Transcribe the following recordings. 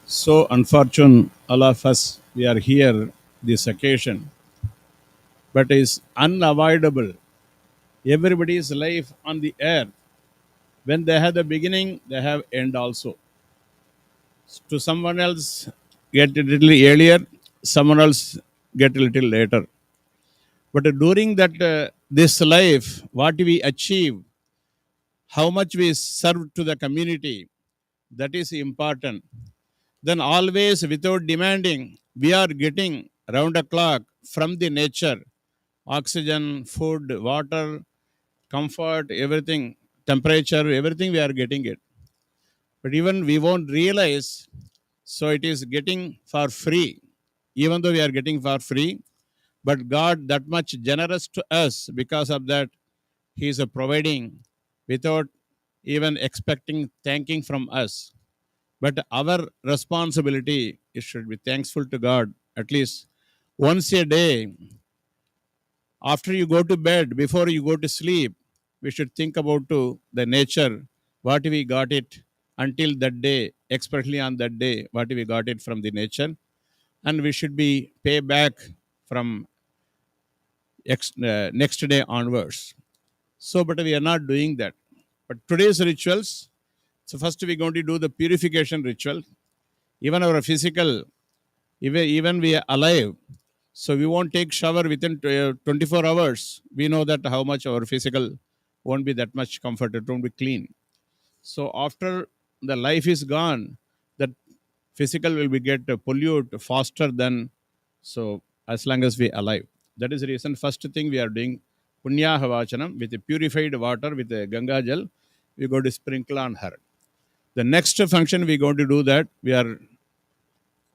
So unfortunate, all of us, we are here this occasion, but is unavoidable. Everybody's life on the earth, when they have the beginning, they have end also. To someone else, get a little earlier, someone else get a little later. But during that this life, what we achieve, how much we serve to the community, that is important. Then always without demanding, we are getting round the clock from the nature, oxygen, food, water, comfort, everything, temperature, everything we are getting it. But even we won't realize, so it is getting for free. Even though we are getting for free, but God that much generous to us, because of that He is providing without even expecting thanking from us. But our responsibility is should be thankful to God at least once a day. After you go to bed, before you go to sleep, we should think about to the nature, what we got it until that day, especially on that day, what we got it from the nature, and we should be pay back from next day onwards. So, but we are not doing that. But today's rituals, so first we're going to do the purification ritual. Even our physical, even we are alive, so we won't take shower within 24 hours. We know that how much our physical won't be that much comfort, it won't be clean. So after the life is gone, that physical will be get pollute faster than, so as long as we alive. That is the reason first thing we are doing punya havachanam with the purified water with the Ganga Jal, we go to sprinkle on her. The next function we going to do that we are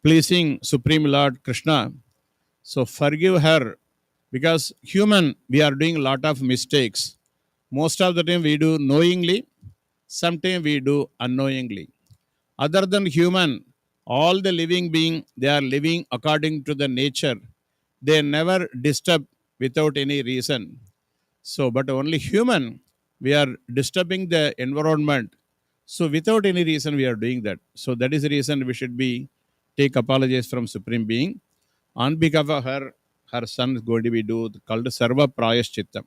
pleasing Supreme Lord Krishna. So forgive her, because human we are doing a lot of mistakes. Most of the time we do knowingly, sometimes we do unknowingly. Other than human, all the living being they are living according to the nature. They never disturb without any reason. So, but only human, we are disturbing the environment. So, without any reason, we are doing that. So, that is the reason we should be take apologies from Supreme Being. On behalf of her, her son is going to be do called Sarva Prayashchittam.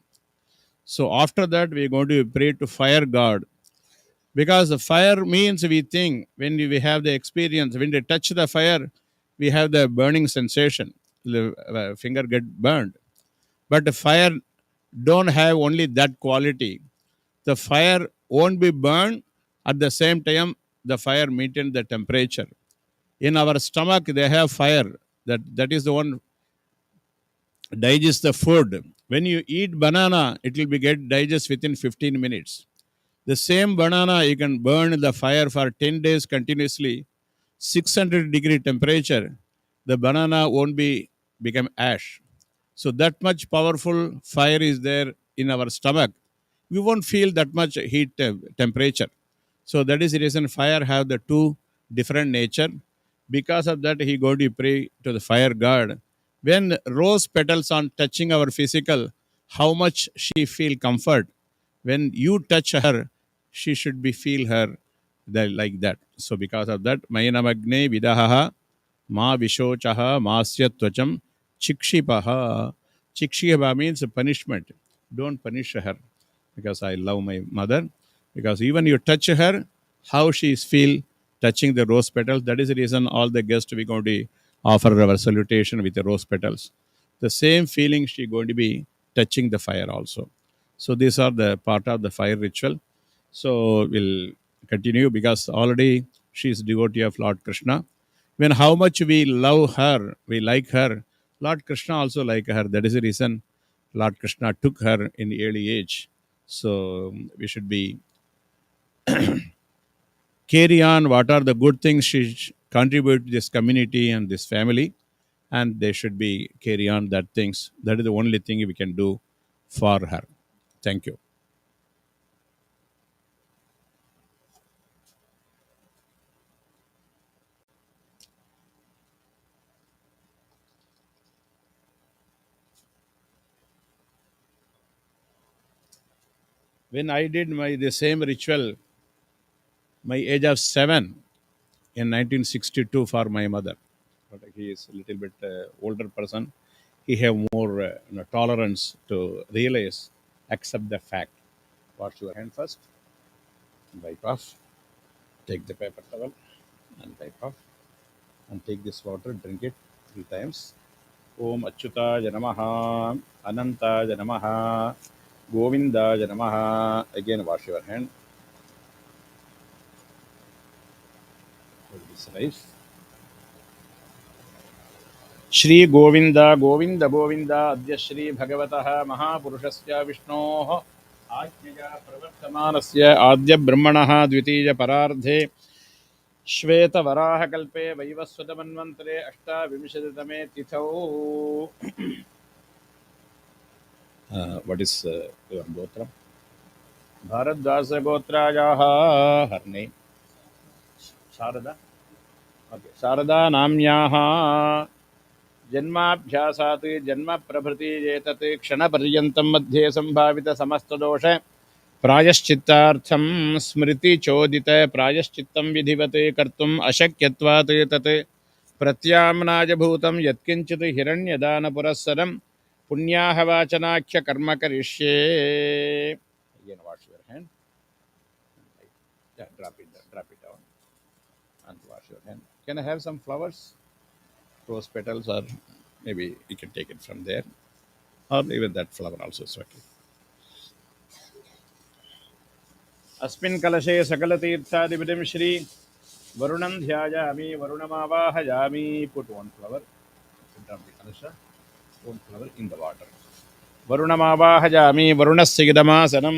So, after that, we are going to pray to fire God, because the fire means we think when we have the experience, when they touch the fire, we have the burning sensation. The finger get burned, but the fire don't have only that quality. The fire won't be burned. At the same time, the fire maintain the temperature. In our stomach, they have fire. That is the one digest the food. When you eat banana, it will be get digest within 15 minutes. The same banana, you can burn the fire for 10 days continuously, 600-degree temperature. The banana won't be become ash. So that much powerful fire is there in our stomach. We won't feel that much heat temperature. So that is the reason fire have the two different nature. Because of that, he going to pray to the fire god. When rose petals on touching our physical, how much she feel comfort. When you touch her, she should be feel her like that. So because of that, Mayanamagne Vidaha Ma Vishochaha Masya Tvacham Chikshipaha. Chikshipa means punishment. Don't punish her, because I love my mother. Because even you touch her, how she is feel touching the rose petals. That is the reason all the guests we going to offer our salutation with the rose petals. The same feeling she going to be touching the fire also. So these are the part of the fire ritual. So we'll continue, because already she is devotee of Lord Krishna. When how much we love her, we like her, Lord Krishna also like her. That is the reason Lord Krishna took her in the early age. So we should be carry on what are the good things she contribute to this community and this family, and they should be carry on that things. That is the only thing we can do for her. Thank you. When I did my the same ritual, my age of 7, in 1962 for my mother. But he is a little bit older person. He have more tolerance to realize, accept the fact. Wash your hand first, wipe off, take the paper towel and wipe off, and take this water, drink it 3 times. Om Achyuta Janamaha, Ananta Janamaha, Govinda Janamaha. Again, wash your hand. Hold this rice. Shri Govind Govind Govind अद्य श्री भगवतः महापुरुषस्य विष्णोः आज्ञया प्रवर्तमानस्य आद्य ब्रह्मणः द्वितीय परार्धे श्वेतवराहकल्पे वैवस्वतमन्वन्तरे अष्टाविंशतितमे तिथौ what is your gotra? Bharadvasa gotrayaha. Her name Sarada. Okay, Sarada namyaha जन्माभ्यासात् जन्म प्रभृति एतत् क्षणपर्यन्तं मध्ये संभावित समस्तदोष प्रायश्चित्तार्थं स्मृति चोदित प्रायश्चित्तं विधिवत् कर्तुम् अशक्यत्वात् तत् प्रत्याम्नाय भूतं यत्किञ्चित् हिरण्यदानपुरस्सरं पुण्याहवाचनाख्य कर्म करिष्ये. Again, wash your hand. Yeah, drop it down and wash your hand. Can I have some flowers? Rose petals, or maybe you can take it from there, or even that flower also is okay. अस्मिन् कलशे सकलतीर्थादिविधिं श्री वरुणं ध्यायामि वरुणमावाहयामि. Put one flower in the kalasha, one flower in the water. वरुणमावाहयामि वरुणस्य इदमासनं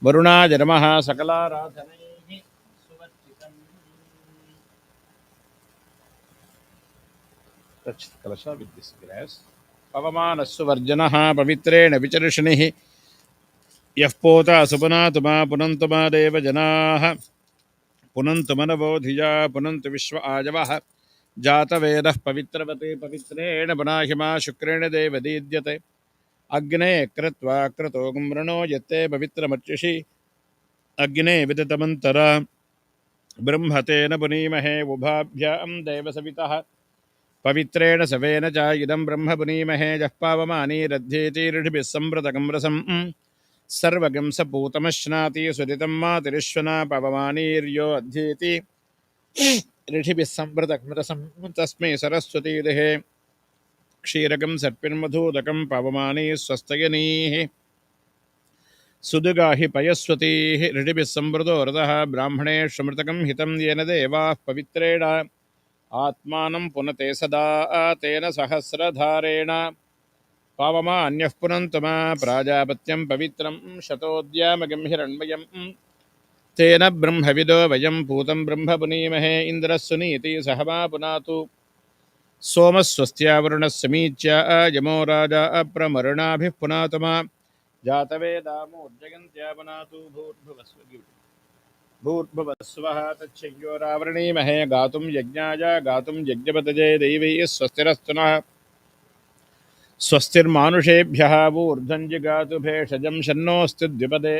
वरुणाय नमः सकलाराधनैः सुवर्चितम्. Touch the kalasha with this grass. पवमानस्सु वर्जनः पवित्रेण विचर्षणिः यः पोता सुपुनातुमा पुनन्तुमा देवजनाः पुनन्तुमनवो धिया पुनन्तु विश्व आजवः जातवेदः पवित्रवते पवित्रेण पुनाहिमा शुक्रेण देवदीद्यते अग्ने कृत्वा क्रतो मृणो यत्ते पवित्रमर्चिषि अग्ने विदितमन्तरा ब्रह्मतेन पुनीमहे उभाभ्यां देवसवितः पवित्रेण सवेन च इदं ब्रह्म पुनीमहे जः पावमानी रद्धेतिर्भिः संवृतकं रसम् सर्वगं सपूतमश्नाति सुरितं मातिरिश्वना पवमानीर्यो अध्येति ऋषिभिः संवृतकं रसं तस्मै सरस्वती देहे क्षीरकं सर्पिन्मधूदकं पवमानी स्वस्तयनीः सुदुगाहि पयस्वतीः ऋषिभिः संवृतो रथः ब्राह्मणे श्रमृतकं हितं येन देवाः पवित्रेण आत्मानं पुनते सदा तेन सहस्रधारेण पावमान्यः पुनन्तमा प्राजापत्यं पवित्रं शतोद्यामगं हिरण्मयं तेन ब्रह्मविदो वयं पूतं ब्रह्म पुनीमहे इन्द्रः सुनीति सहमा पुनातु सोमस्वस्त्या समीच्या यमो राजा अप्रमरणाभिः पुनातमा जातवेदामोर्जयन्त्या पुनातु भूर्भुवस्वः तच्छयोरावृणीमहे गातुं यज्ञाय गातुं यज्ञपतये दैवैः स्वस्तिरस्तु नः स्वस्तिर्मानुषेभ्यः ऊर्ध्वं जिगातु भेषजं शन्नोऽस्तु द्विपदे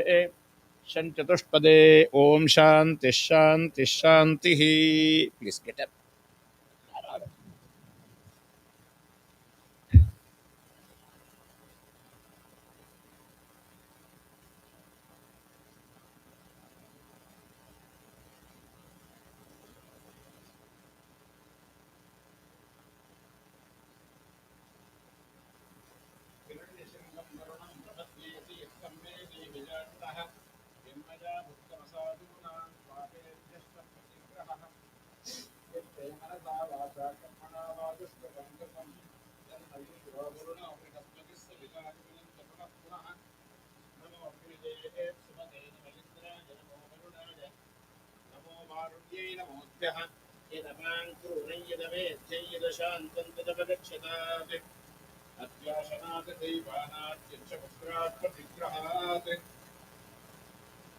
शञ्चतुष्पदे. ओम शांति शांति शांति. Please get up. अत्याशनात् दैवानात्यक्षपुत्रात् प्रतिग्रहात्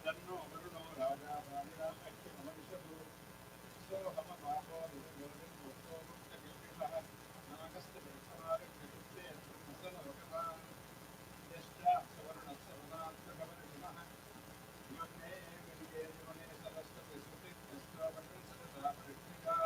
तन्नो वरुणो राजा प्राणिराक्षमविशतु सोऽहमपापो निरयोनिर्मुक्तो मुक्तकिल्बिषः नागस्य वृक्षमारण्यकृत्ते ब्रह्मसनोकथा यश्चाक्षवर्णस्य वनात्मकवर्णिनः मन्ये विजये Saraswati स्मृतिस्तवन्सदा पृथ्विका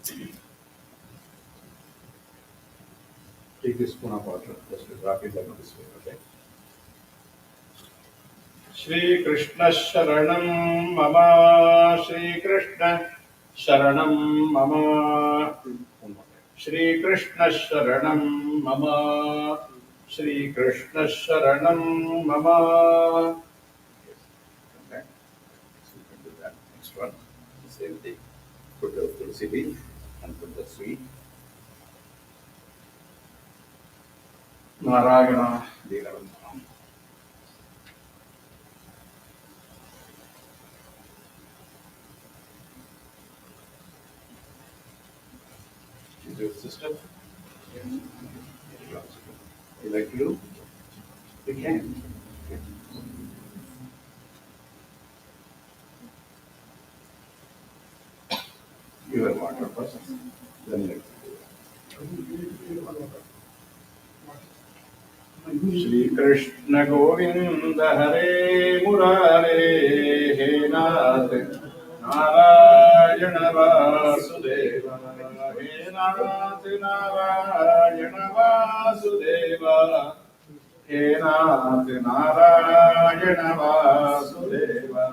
Take this spoon of water, just drop it like this way, okay? Shri Krishna Sharanam Mama, Shri Krishna Sharanam Mama, Shri Krishna Sharanam Mama, Shri Krishna Sharanam Mama. Okay, so we can do that. Next one, the same thing. Put the tulsi leaf and put the sweet. Narayana Devaram. Is your sister? You like to do? You can. You are water first, then like Shri Krishna Govinda Hare Murare He Nath Narayana Vasudeva He Nath Narayana Vasudeva He Nath Narayana Vasudeva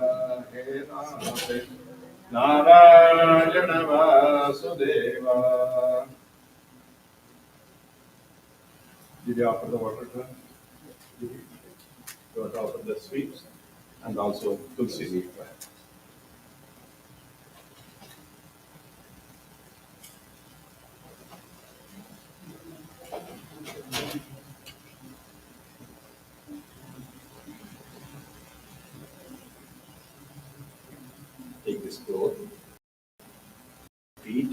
He Nath Narayana Vasudeva. Did you offer the water to her? Did you offer the sweets and also tulsi leaf? Take this cloth, feet,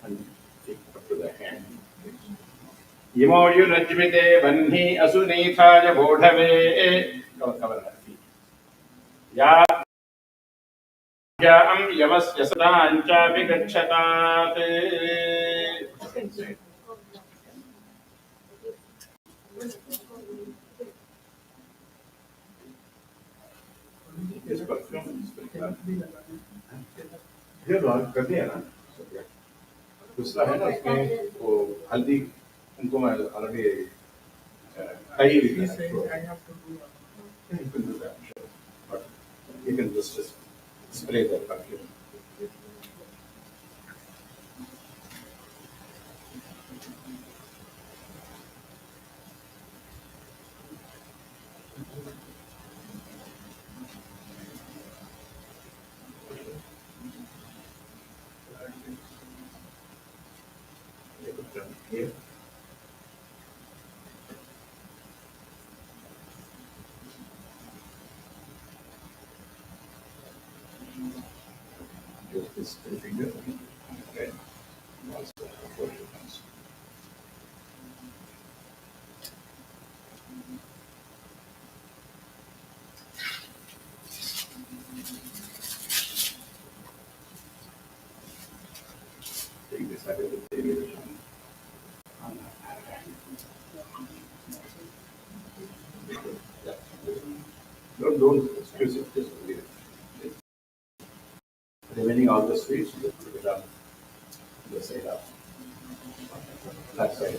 and take it up to the hand. Yamorjunajvite Vanhi Asunithaya Bodhave. Cover her feet. Ya Jam Yamas Yasadancha Vigachatate. Yes, perfume. ये कर दिया ना दूसरा है ना उसमें वो हल्दी उनको मैं ऑलरेडी कही भी थी you can do that, sure. But you can just spray the perfume. Here. Just this finger. Okay. Also, fold your hands. Take this out of the table. Don't excuse it, just leave it. Remaining all the sweets, just put it on the side up. That side.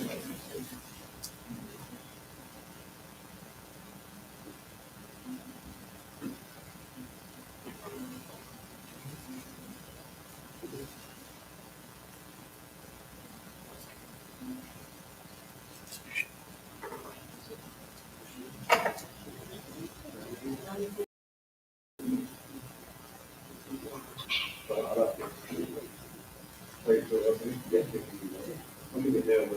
Only we have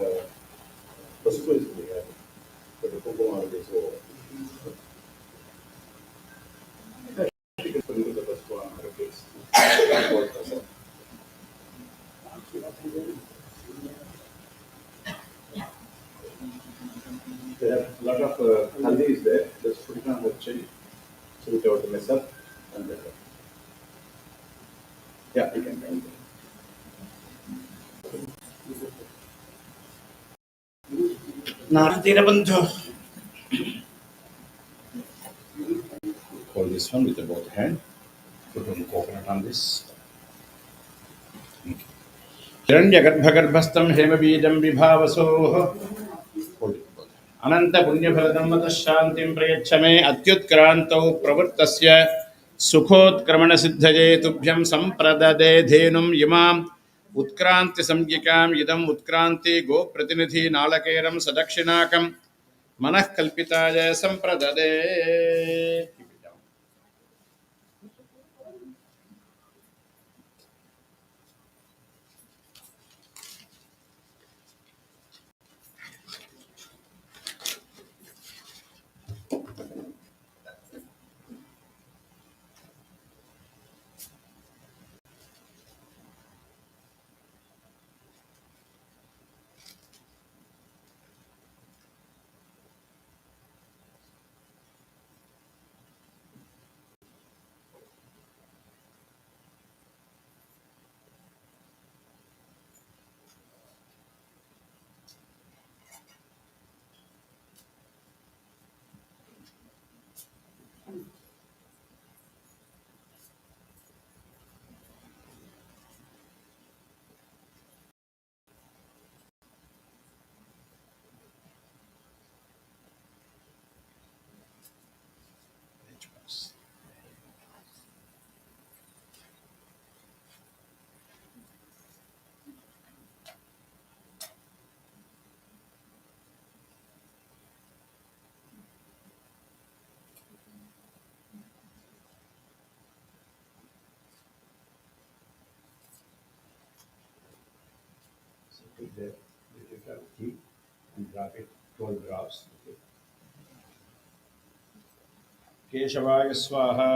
possibilities we have, but the Pokemon is all. You can put it in the first one, okay. There are a lot of haldi is there, just put it on the chili, so without the mess up, and yeah, you can count it. Hold this one with the both hand. Put one coconut on this. हिरण्यगर्भगर्भस्थं हेमबीजं विभावसोः अनन्तपुण्यफलदं मतः शान्तिं प्रयच्छ मे अत्युत्क्रान्तौ प्रवृत्तस्य सुखोत्क्रमणसिद्धये तुभ्यं सम्प्रददे धेनुम् इमाम् उत्क्रान्तिसंज्ञिकाम् इदम् उत्क्रान्ति गोप्रतिनिधि नालकेरं सदक्षिणाकं मनः कल्पिताय सम्प्रददे. Take the little tea and drop it 12 drops. Okay. Keshavaya Swaha,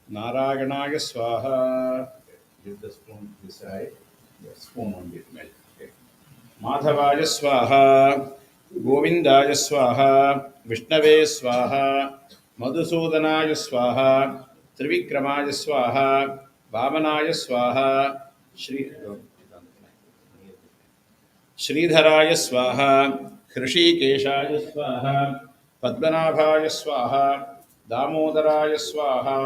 Narayanaaya Swaha. Give the spoon this side, the spoon on this milk. Okay. Madhavaya Swaha, Govindaya Swaha, Vishnave Swaha, Madhusudanaya Swaha, Trivikramaya Swaha, Vamanaya Swaha, श्रीधराय स्वाहा हृषीकेशाय स्वाहा पद्मनाभाय स्वाहा दामोदराय स्वाहा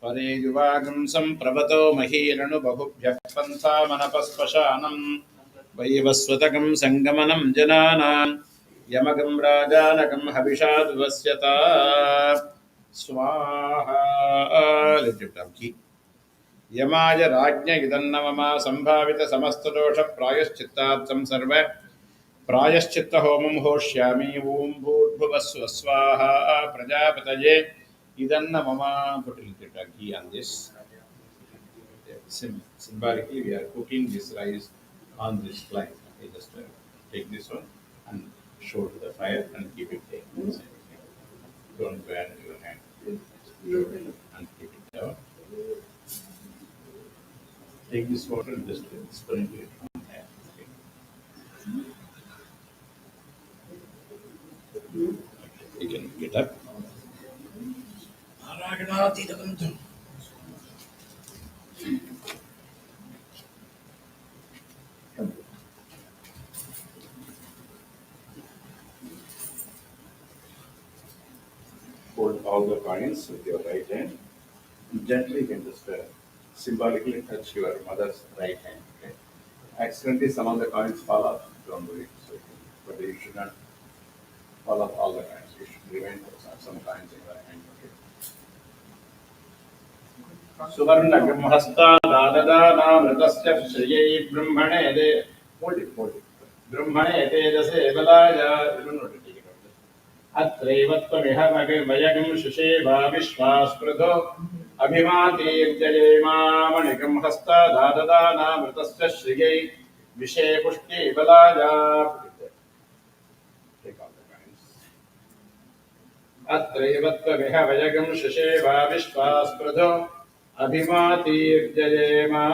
परे युवागं सम्प्रभतो महीरणुबहुभ्यः पन्थामनपस्पशानं वैवस्वतकं सङ्गमनं जनानां यमगं राजानकं हविषा विवस्यता स्वाहा. यमाय राज्ञ इदन्नममा संभावित समस्तदोष प्रायश्चित्तार्थं सर्व प्रायश्चित्त होमं होष्यामि. ओम भूर्भुवः स्वः स्वाहा प्रजापतये इदन्नममा. Put a little bit of ghee on this. Symbolically we are cooking this rice on this flame. Okay, just take this one and show to the fire and keep it there. Don't burn your hand. And keep it down. Take this water and just sprinkle it on there. Okay. You can get up. Hold all the coins with your right hand. Gently you can just symbolically touch your mother's right hand. Okay? Accidentally some of the coins fall off. Don't do it. So, but you should not fall off all the coins. You should remain some coins in your hand. Okay? सुवर्णब्रह्मस्तादाददानामृतस्य श्रियै ब्रह्मणे दे. Hold it, hold it. ब्रह्मणे तेजसे बलाय. अत्रैवत्वमिह वयगं शुषेवा विश्वास्पृधो अभिमातीर्जयेमामणिकं हस्तादाददानामृतस्य श्रियै विषे पुष्टे बलाय. अत्रैवत्वमिह वयगं शुषेवा विश्वास्पृधो अभिमातीर्जयेमा.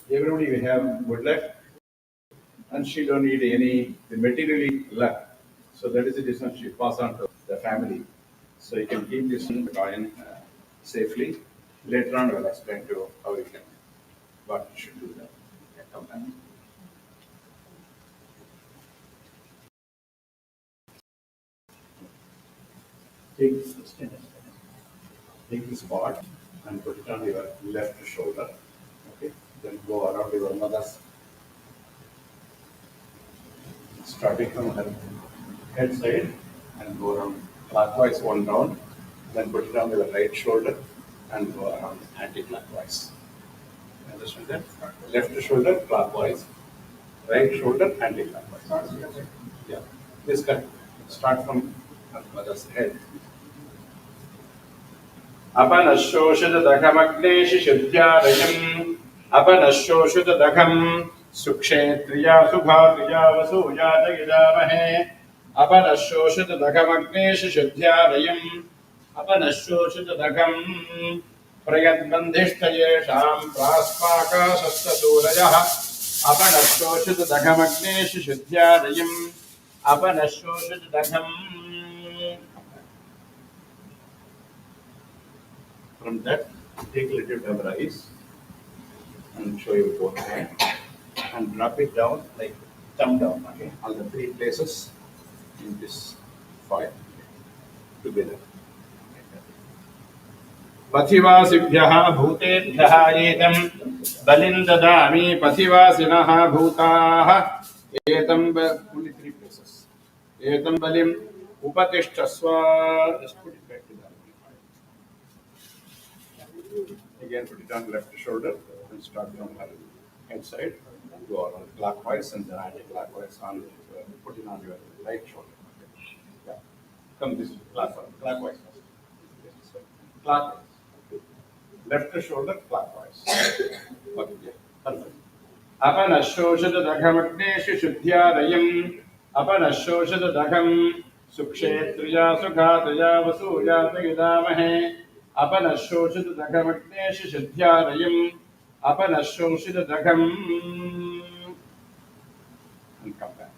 Everybody will have good luck, and she don't need any materially luck. So that is the reason she pass on to the family. So you can keep this coin safely. Later on, I will explain to you how you can, what you should do that. Come back. Take this part and put it on your left shoulder. Okay. Then go around your mother's, starting from her head side and go around clockwise one round. Then put it on your right shoulder and go around anti-clockwise. Understand that? Left shoulder clockwise, right shoulder anti-clockwise. Yeah. This cut. Start from her mother's head. अपनशोषितदघमग्नेषि शुद्ध्यारयम् अपनशोषितदघम् सुक्षेत्रिया सुभात्रिया वसूयात यजामहे अपनशोषितदघमग्नेषि शुद्ध्यारयम् अपनशोषितदघम् प्रयद्बन्धिष्ठयेषाम् प्रास्पाकाशस्तसूरयः अपनशोषितदघमग्नेषि शुद्ध्यारयम् अपनशोषितदघम्. From that, take a little rubber ice and show you both hands and drop it down like thumb down, okay? All the three places in this foil together. पथिवासिभ्यः भूतेभ्यः एतं बलिं ददामि पथिवासिनः भूताः एतं only three places एतं बलिं उपतिष्ठस्व. Just put it back to that. Again, put it on left shoulder and start from her head side. Go around clockwise and then anti-clockwise on. Put it on your right shoulder. Yeah. Come this clockwise first. Clockwise. Left shoulder clockwise. Okay. Yeah. Perfect. अपनशोषितदघमग्नेषु शुद्ध्यारयम् अपनशोषितदघम् सुक्षेत्रिया सुघातया वसूयात यजामहे अपनशोषितदघमग्नेषु शुद्ध्यारयम् अपनशोषितदघम्. And come back.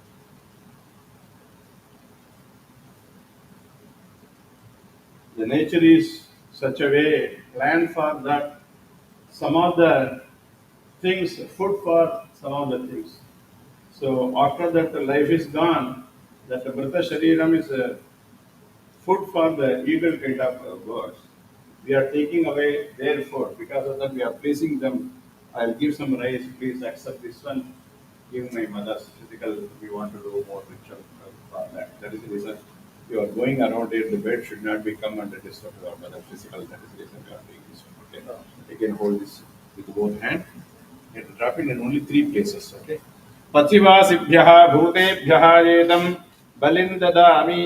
The nature is such a way planned for that some of the things, food for some of the things. So after that the life is gone, that the Mrita Shariram is food for the evil kind of birds. We are taking away their food. Because of that we are placing them. I'll give some rice, please accept this one. Give my mother's physical, we want to do more ritual for that. That is the reason you are going around it, the bed should not become under disturb your mother physical. That is the reason you are doing this one. Okay. You can hold this with both hands. You have to drop it in only three places. Okay. पथिवासिभ्यः भूतेभ्यः एतं बलिं ददामि.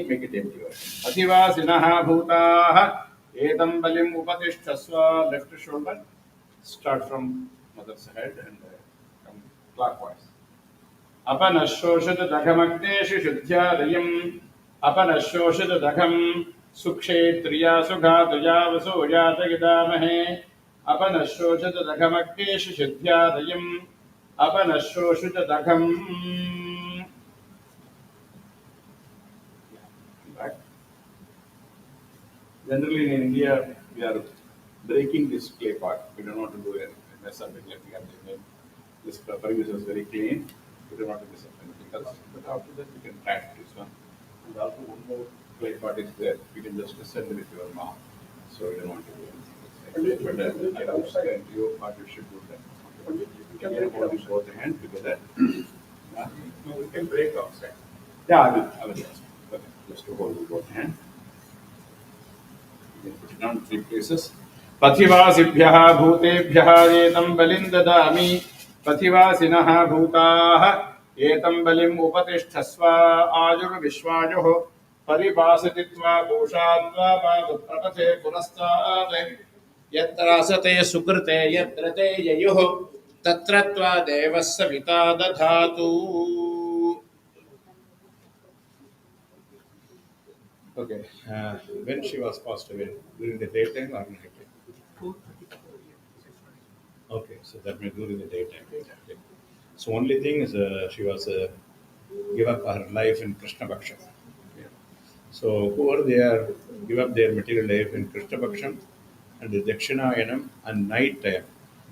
Make it empty. पथिवासिनः भूताः एतं बलिं उपतिष्ठस्व. Left shoulder. Start from mother's head and come clockwise. अपनशोषितदघमग्नेषु शुद्ध्यारयम् अपनशोषितदघम् सुक्षेत्रिया सुघातया वसूयात यजामहे अपनशोषितदघमग्नेषु शुद्ध्यारयम् अपनशोषितदघम्. Generally in India, we are breaking this clay pot. We don't want to do a mess up. This premise is very clean. We don't want to mess up anything else. But after that, we can track this one. And also one more clay pot is there. We can just send it with your mom. So we don't want to do anything. But I understand you what you should do that. You can hold this both hands together. No, we can break outside. Yeah, I will just. Okay, just to hold with both hands. Put it on three places. पथिवासिभ्यः भूतेभ्यः एतं बलिं ददामि पथिवासिनः भूताः एतं बलिम् उपतिष्ठस्व. आयुर्विश्वायुः परिभासति त्वा पूषात्वा पादप्रपथे पुरस्तात् यत्र असते सुकृते यत्र ते ययुः तत्र त्वा देवः Savita दधातु. Okay. When she was passed away, during the daytime or night time? Okay, so that means during the daytime. Okay. So only thing is she was give up her life in Krishna Bhakshan. Okay. So whoever they are give up their material life in Krishna Bhakshan and the Dakshinayanam and night time,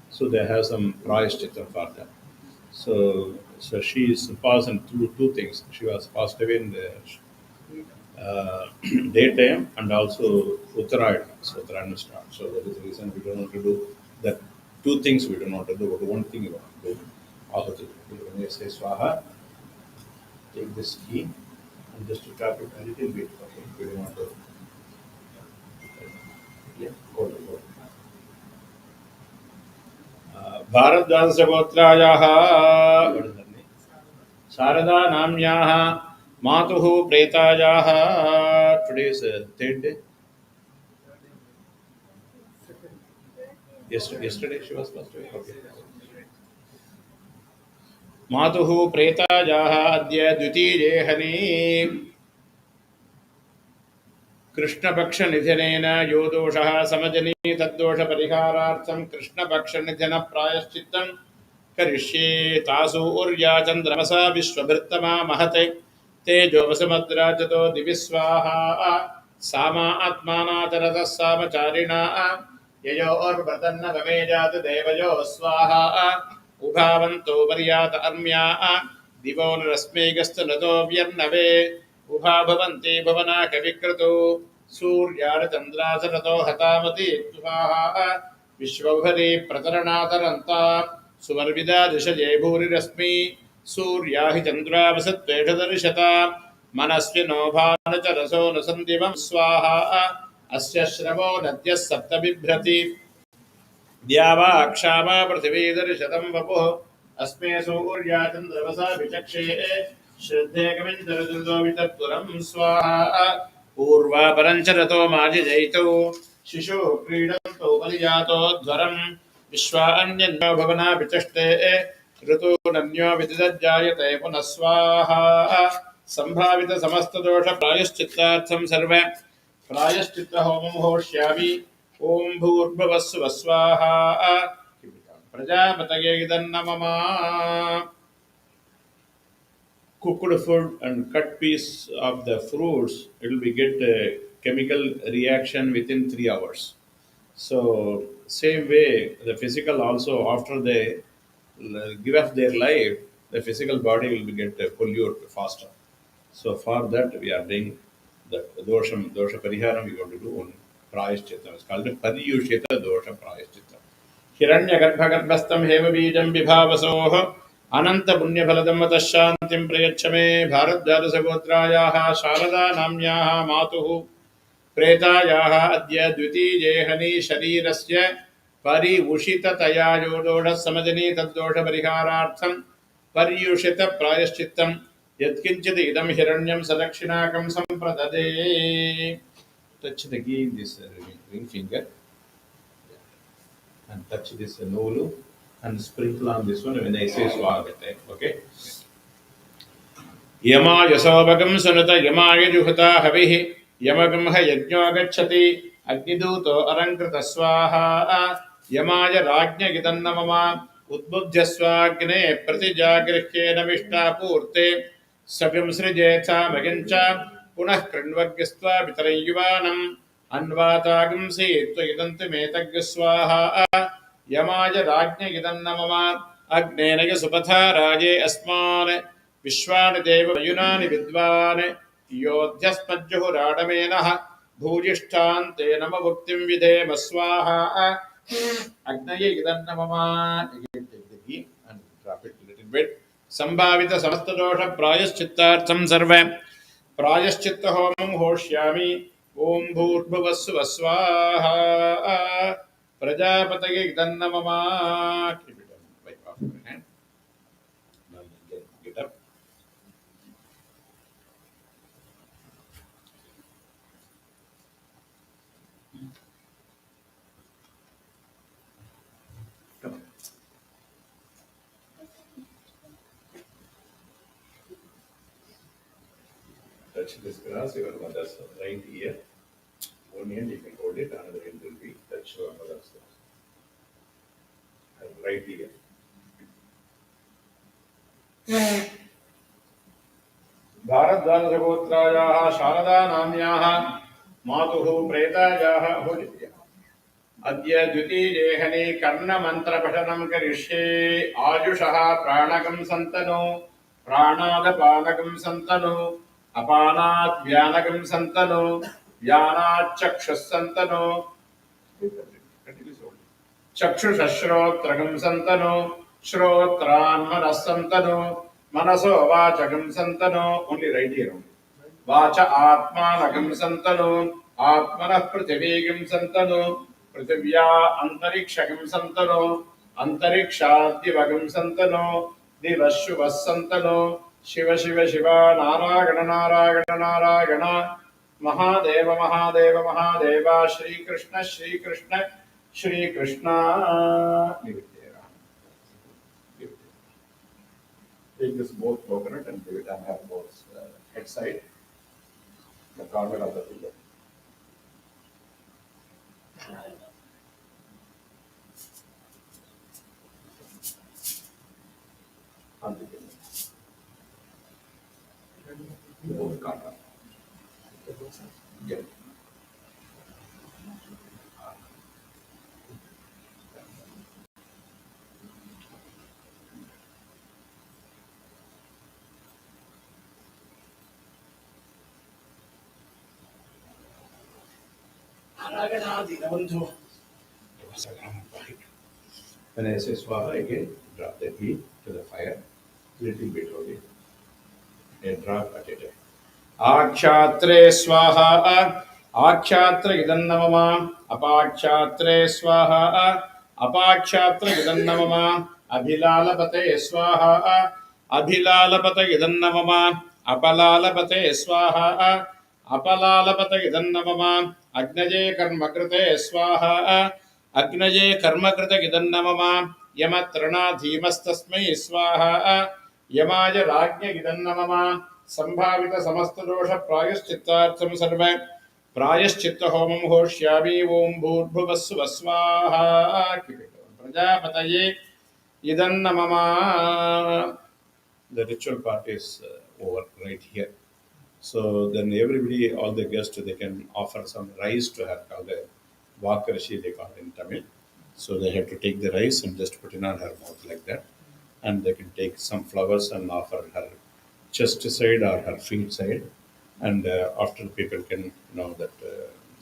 so they have some prayashchitta for that. So she is passed through two things. She was passed away in the uh, daytime and also Uttarayana. So Uttarayana will start. So that is the reason we don't want to do that. Two things we don't want to do, but one thing we want to do. Ahati. When you say Swaha, take this key and just to tap it a little bit. Okay, we don't want to. Yeah, hold it, hold it. भारद्वादशगोत्रायाः Sharda नाम्याः मातुः प्रेतायाः today's third day. Yesterday she was passed away. Okay. मातुः प्रेतायाः अद्य द्वितीये हनी कृष्णपक्षनिधनेन यो दोषः समजनी तद्दोषपरिहारार्थं कृष्णपक्षनिधन प्रायश्चित्तं करिष्ये तासु ऊर्या चन्द्रमसा विश्वभृत्तमा महते तेजोवसुमद्रा चतो दिवि स्वाहा सामा आत्मानातरतः सामचारिणा ययोर्वदन्न गमे जात देवयो स्वाहा उभावन्तो पर्यात अर्म्या दिवो नरस्मैगस्तनतो व्यर्नवे उभा भवन्ति भवना कविक्रतो सूर्याचन्द्रासरतो हतामति स्वाहा विश्वभरी प्रतरणातरन्ता सुवर्विदा दिशजे भूरिरश्मि सूर्या हि चन्द्रावसत्वेषदर्शता मनस्विनो भानुचरसो न सन्दिवं स्वाहा अस्य श्रवो नद्यः सप्त बिभ्रति द्यावा क्षामा पृथिवी दर्शतं वपुः अस्मे सूर्या चन्द्रवसा विचक्षे श्रद्धे कविञ्चरतो वितत्पुरं स्वाहा पूर्वा परञ्चरतो माजिजयितौ शिशुः क्रीडन्तो बलिजातो ध्वरम् विश्वा अन्यन्यो भवना विचष्टे ऋतूनन्यो विदिदज्जायते पुनः स्वाहा सम्भावित समस्तदोष प्रायश्चित्तार्थं सर्व प्रायश्चित्त होमं होष्यामि ओम भूर्भुवस्सुवः स्वाहा प्रजापतये इदन्नममा cooked food and cut piece of the fruits, it will be get a chemical reaction within 3 hours. So same way, the physical also after they give up their life, the physical body will be get pollute faster. So for that we are doing the dosha pariharam we want to do on prayashchitta. It's called pariyushita dosha prayashchitta. हिरण्यगर्भगर्भस्थं हेमबीजं विभावसोः अनन्तपुण्यफलदं तः शान्तिं प्रयच्छ मे भारद्वादशगोत्रायाः शारदा नाम्याः मातुः प्रेतायाः अद्य द्वितीये हनि शरीरस्य परिउषिततया यो दोषः समजनी तद्दोषपरिहारार्थं पर्युषितप्रायश्चित्तं यत्किञ्चित् इदं हिरण्यं सदक्षिणाकं सम्प्रददे. Touch the key in this ring finger and touch this nolu and sprinkle on this one when I say swagate. Okay. यमाय सौभगं सुनत यमाय जुहुता हविः यमगं ह यज्ञो गच्छति अग्निदूतो अलङ्कृत स्वाहा यमाय राज्ञगिदन्नममा उद्बुद्ध्य स्वाग्ने प्रतिजागृह्येन विष्टापूर्ते सव्यं सृजेथा मगिञ्च पुनः कृण्वग्स्त्वा वितरं युवानम् अन्वातागं सीत्व इदन्तु मेतग् स्वाहा यमाय राज्ञगिदन्नममा अग्नेनय सुपथा राजे अस्मान् विश्वानि देवयुनानि विद्वान् योध्यस्मज्जुहुराडमेनः भूजिष्ठान्ते नम भुक्तिं विधेम स्वाहा अग्नये इदन्नममा. And drop it a little bit. संभावित समस्तदोष प्रायश्चित्तार्थं सर्व प्रायश्चित्त होमं होष्यामि ओम भूर्भुवस्सुवः स्वाहा प्रजापतये इदन्नममा. Keep it on. Wipe off your hand. Now get up. Come on. Touch this grass, your mother's right ear. One hand you can hold it, another hand will be touch your mother's right ear. भारद्वादशगोत्रायाः Sharda नाम्याः मातुः प्रेतायाः अद्य द्वितीये हनि कर्णमन्त्रपठनं करिष्ये आयुषः प्राणकं सन्तनु प्राणादपानकं सन्तनु अपानात् व्यानगं सन्तनो व्यानात् चक्षुः सन्तनो चक्षुषश्रोत्रगं सन्तनो श्रोत्रान्मनः सन्तनो मनसो वाचगं सन्तनो only right here watch आत्मानगं सन्तनो आत्मनः पृथिवीगं सन्तनो पृथिव्या अन्तरिक्षगं सन्तनो अन्तरिक्षाद्दिवगं सन्तनो दिवः शुभः सन्तनो Shiv Shiv Shiv Narayan Narayan Narayan Mahadev Mahadev Mahadev Shrikrishna Shrikrishna Shrikrishna take this both coconut and give it and have both head side, the corner of the pillow. On the pillow. Both corner. Get it. When I say swaha again, drop the heat to the fire, little bit only. A drop at a time. आक्षात्रे स्वाहा आक्षात्र इदन्नमम अपाक्षात्रे स्वाहा अपाक्षात्र इदन्नमम अभिलालपते स्वाहा अभिलालपते इदन्नमम अपलालपते स्वाहा अपलालपते इदन्नमम अग्नजे कर्मकृते स्वाहा अग्नजे कर्मकृते इदन्नमम यमत्रणाधीमस्तस्मै स्वाहा यमाय राज्ञ इदन्नमम संभावित समस्त दोष प्रायश्चित्तार्थम सर्व प्रायश्चित्त होमं होष्यामि ओम भूर्भुवः स्वः स्वाहा प्रजापतये Idannamam. The ritual part is over right here. So then everybody, all the guests, they can offer some rice to her, called a vakarashi, they call it in Tamil. So they have to take the rice and just put it on her mouth like that. And they can take some flowers and offer her chest side or her feet side. And after people can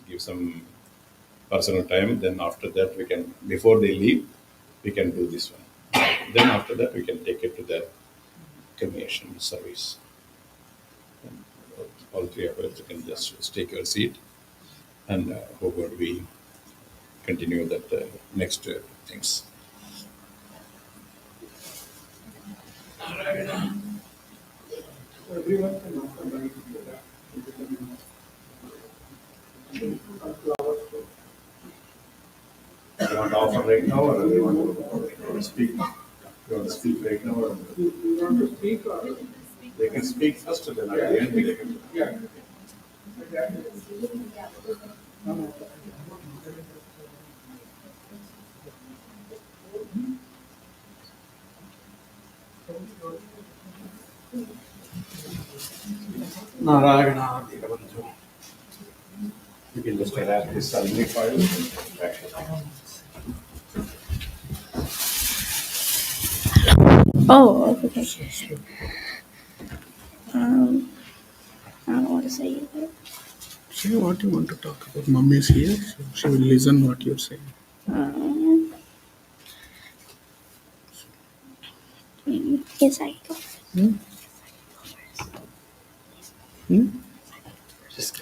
give some personal time. Then after that we can, before they leave, we can do this one. Then after that we can take it to the cremation service. And all three of us can just take your seat and hope that we continue that next things. Everyone can offer money together. You want to offer right now, or do you want to speak? You want to speak right now, or you want to speak? Or they can speak first, and then at the end they can. Yeah. Narayana Devantu. You can just wrap this aluminium foil. Oh, okay. I don't know what to say either. Say what you want to talk about. Mummy is here, so she will listen what you're saying. Yes, I go.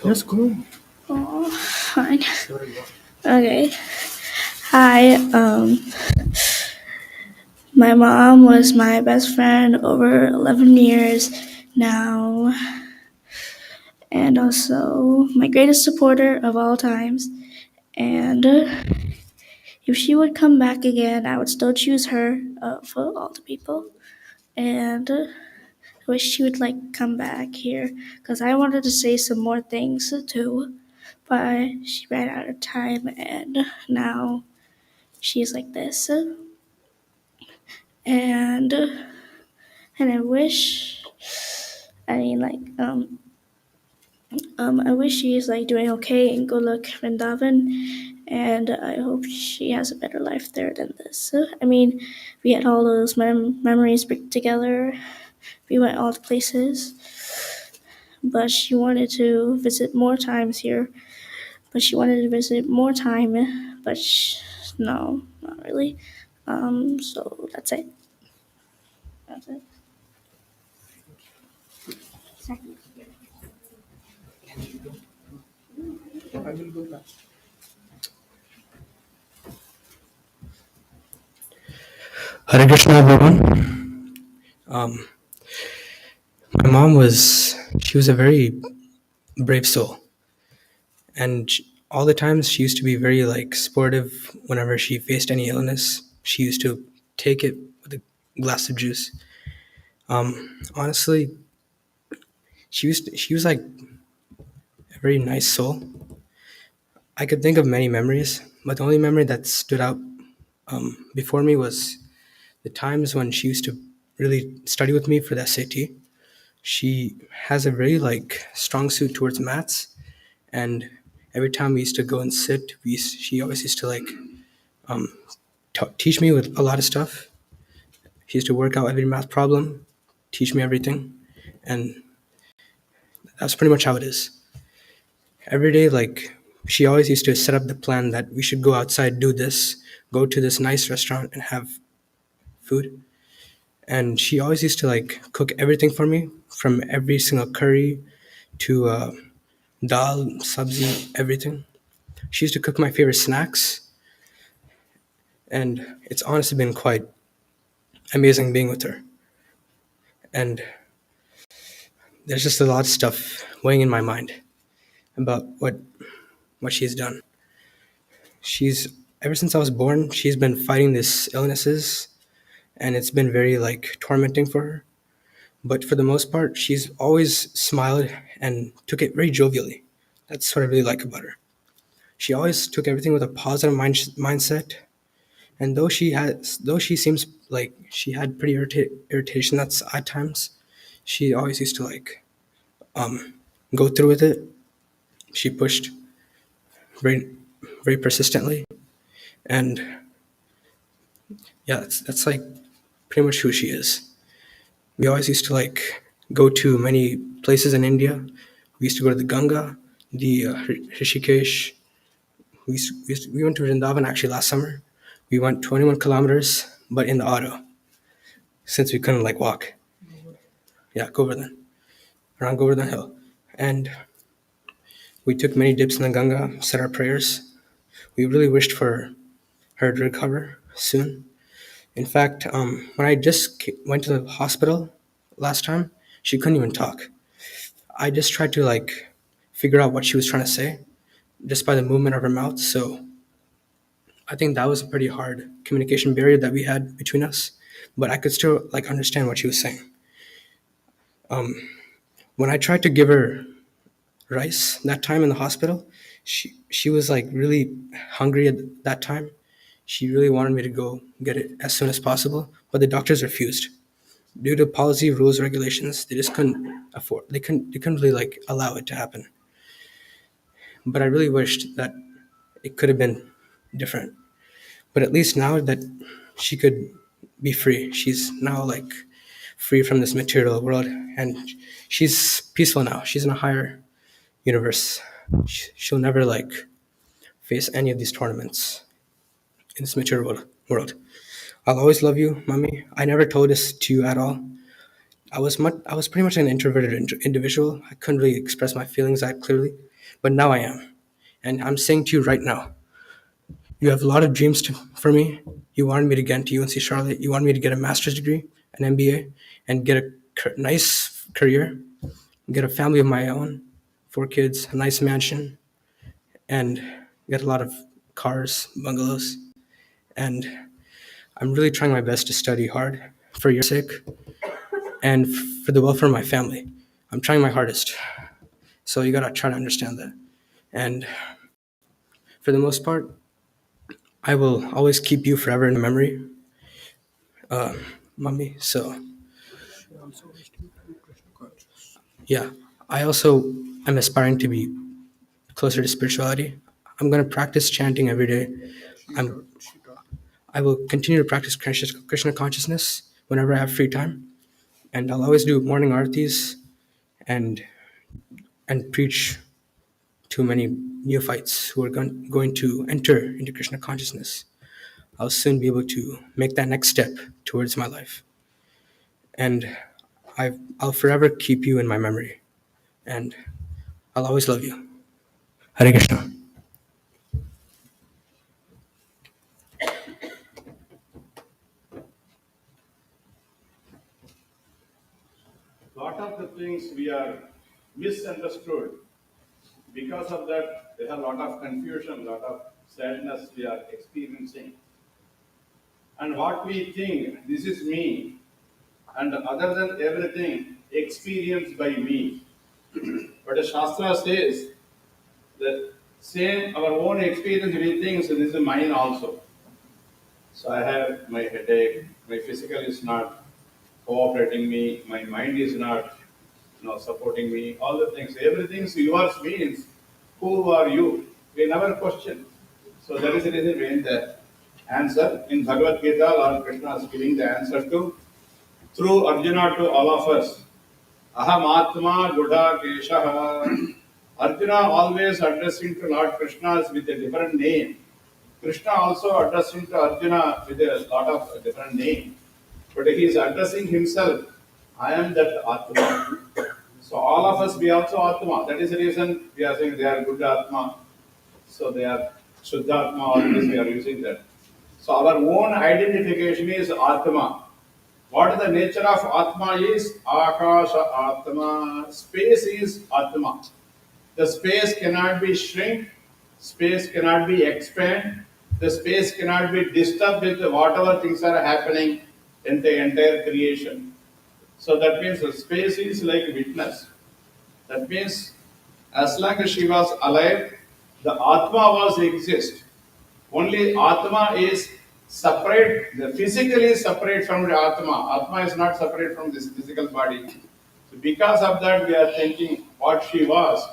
Just go. Oh, fine. Okay. Hi. My mom was my best friend over 11 years now, and also my greatest supporter of all times. And if she would come back again, I would still choose her for all the people. And I wish she would come back here because I wanted to say some more things too, but she ran out of time, and now she's like this. And I wish, I wish she's doing okay in Golok Vrindavan, and I hope she has a better life there than this. I mean, we had all those memories together. We went all the places. but she wanted to visit more times here. But she wanted to visit more time, but no, not really. So that's it. That's it. I will go back. Hare Krishna, everyone. My mom she was a very brave soul. And all the times she used to be very like sportive whenever she faced any illness. She used to take it with a glass of juice. Honestly, she was like a very nice soul. I could think of many memories, but the only memory that stood out before me was the times when she used to really study with me for the SAT. She has a very like strong suit towards maths, and every time we used to go and sit, she always used to like teach me with a lot of stuff. She used to work out every math problem, teach me everything, and that's pretty much how it is. Every day, like she always used to set up the plan that we should go outside, do this, go to this nice restaurant and have food. And she always used to like cook everything for me, from every single curry to dal, sabzi, everything. She used to cook my favorite snacks, and it's honestly been quite amazing being with her. And there's just a lot of stuff weighing in my mind about what she's done. She's Ever since I was born, she's been fighting these illnesses, and it's been very like tormenting for her. But for the most part, she's always smiled and took it very jovially. That's what I really like about her. She always took everything with a positive mindset. And though she seems like she had pretty irritation that's at times, she always used to like go through with it. She pushed very, very persistently, and yeah, that's like pretty much who she is. We always used to like go to many places in India. We used to go to the Ganga, the Rishikesh. We went to Vrindavan actually last summer. We went 21 kilometers, but in the auto, since we couldn't like walk. Yeah, Govardhan, around Govardhan Hill. And we took many dips in the Ganga, said our prayers. We really wished for her to recover soon. In fact, when I just went to the hospital last time, she couldn't even talk. I just tried to like figure out what she was trying to say just by the movement of her mouth. So I think that was a pretty hard communication barrier that we had between us, but I could still like understand what she was saying. When I tried to give her rice that time in the hospital, she was like really hungry at that time. She really wanted me to go get it as soon as possible, but the doctors refused. Due to policy, rules, regulations, they just couldn't afford. They couldn't really like allow it to happen. But I really wished that it could have been different. But at least now that she could be free, she's now like free from this material world, and she's peaceful now. She's in a higher universe. She'll never like face any of these tournaments in this material world. I'll always love you, mommy. I never told this to you at all. I was pretty much an introverted individual. I couldn't really express my feelings that clearly, but now I am, and I'm saying to you right now, you have a lot of dreams for me. You wanted me to get into UNC Charlotte. You wanted me to get a master's degree, an MBA, and get a nice career, get a family of my own, 4 kids, a nice mansion, and get a lot of cars, bungalows. And I'm really trying my best to study hard for your sake and for the welfare of my family. I'm trying my hardest. So you gotta try to understand that. And for the most part, I will always keep you forever in memory, mommy. So She also wished me to be Krishna conscious. yeah, I also am aspiring to be closer to spirituality. I'm gonna practice chanting every day. She taught. I will continue to practice Krishna consciousness whenever I have free time, and I'll always do morning artis and and preach to many neophytes who are going to enter into Krishna consciousness, I'll soon be able to make that next step towards my life. And I'll forever keep you in my memory. And I'll always love you. Hare Krishna. Lot of the things we are misunderstood. Because of that, there are a lot of confusion, lot of sadness we are experiencing. And what we think, this is me, and other than everything, experienced by me. But the Shastra says that same our own experience we think, so this is mine also. So I have my headache, my physical is not cooperating me, my mind is not supporting me, all the things. Everything yours means who are you? We never question. So that is the reason when the answer in Bhagavad Gita, Lord Krishna is giving the answer to through Arjuna to all of us. Aham Atma Gudha Keshaha. Arjuna always addressing to Lord Krishna with a different name. Krishna also addressing to Arjuna with a lot of different name. But he is addressing himself. I am that Atma. So all of us, we also Atma. That is the reason we are saying they are good Atma. So they are Shuddha Atma, always we are using that. So our own identification is Atma. What the nature of Atma is? Akasha Atma. Space is Atma. The space cannot be shrink, space cannot be expand, the space cannot be disturbed with whatever things are happening in the entire creation. So that means the space is like witness. That means as long as she was alive, the Atma was exist. Only Atma is separate, the physical is separate from the Atma. Atma is not separate from this physical body. So because of that, we are thinking what she was.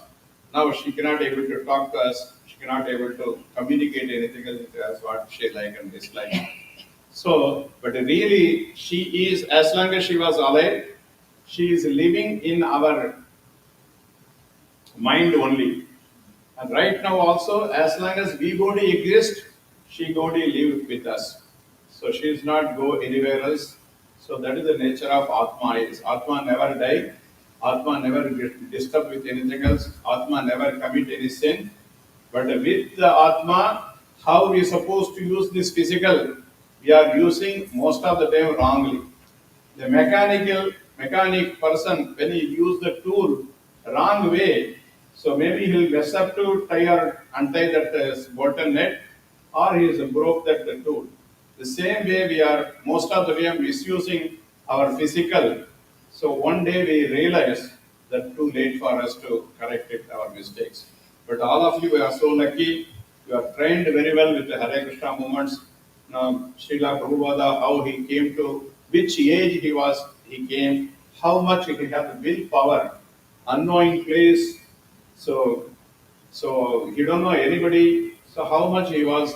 Now she cannot able to talk to us. She cannot able to communicate anything else with us, what she like and dislike. So, but really, she is, as long as she was alive, she is living in our mind only. And right now also, as long as we go to exist, she go to live with us. So she is not go anywhere else. So that is the nature of Atma is. Atma never die. Atma never get disturbed with anything else. Atma never commit any sin. But with the Atma, how we supposed to use this physical? We are using most of the time wrongly. The mechanic person, when he use the tool wrong way, so maybe he'll mess up to tie or untie that bottom net, or he is broke that tool. The same way we are most of the time misusing our physical. So one day we realize that too late for us to correct it, our mistakes. But all of you are so lucky. You are trained very well with the Hare Krishna movements. Srila Prabhupada, how he came to, which age he came, how much he had willpower, unknowing place. So he don't know anybody. So how much he was,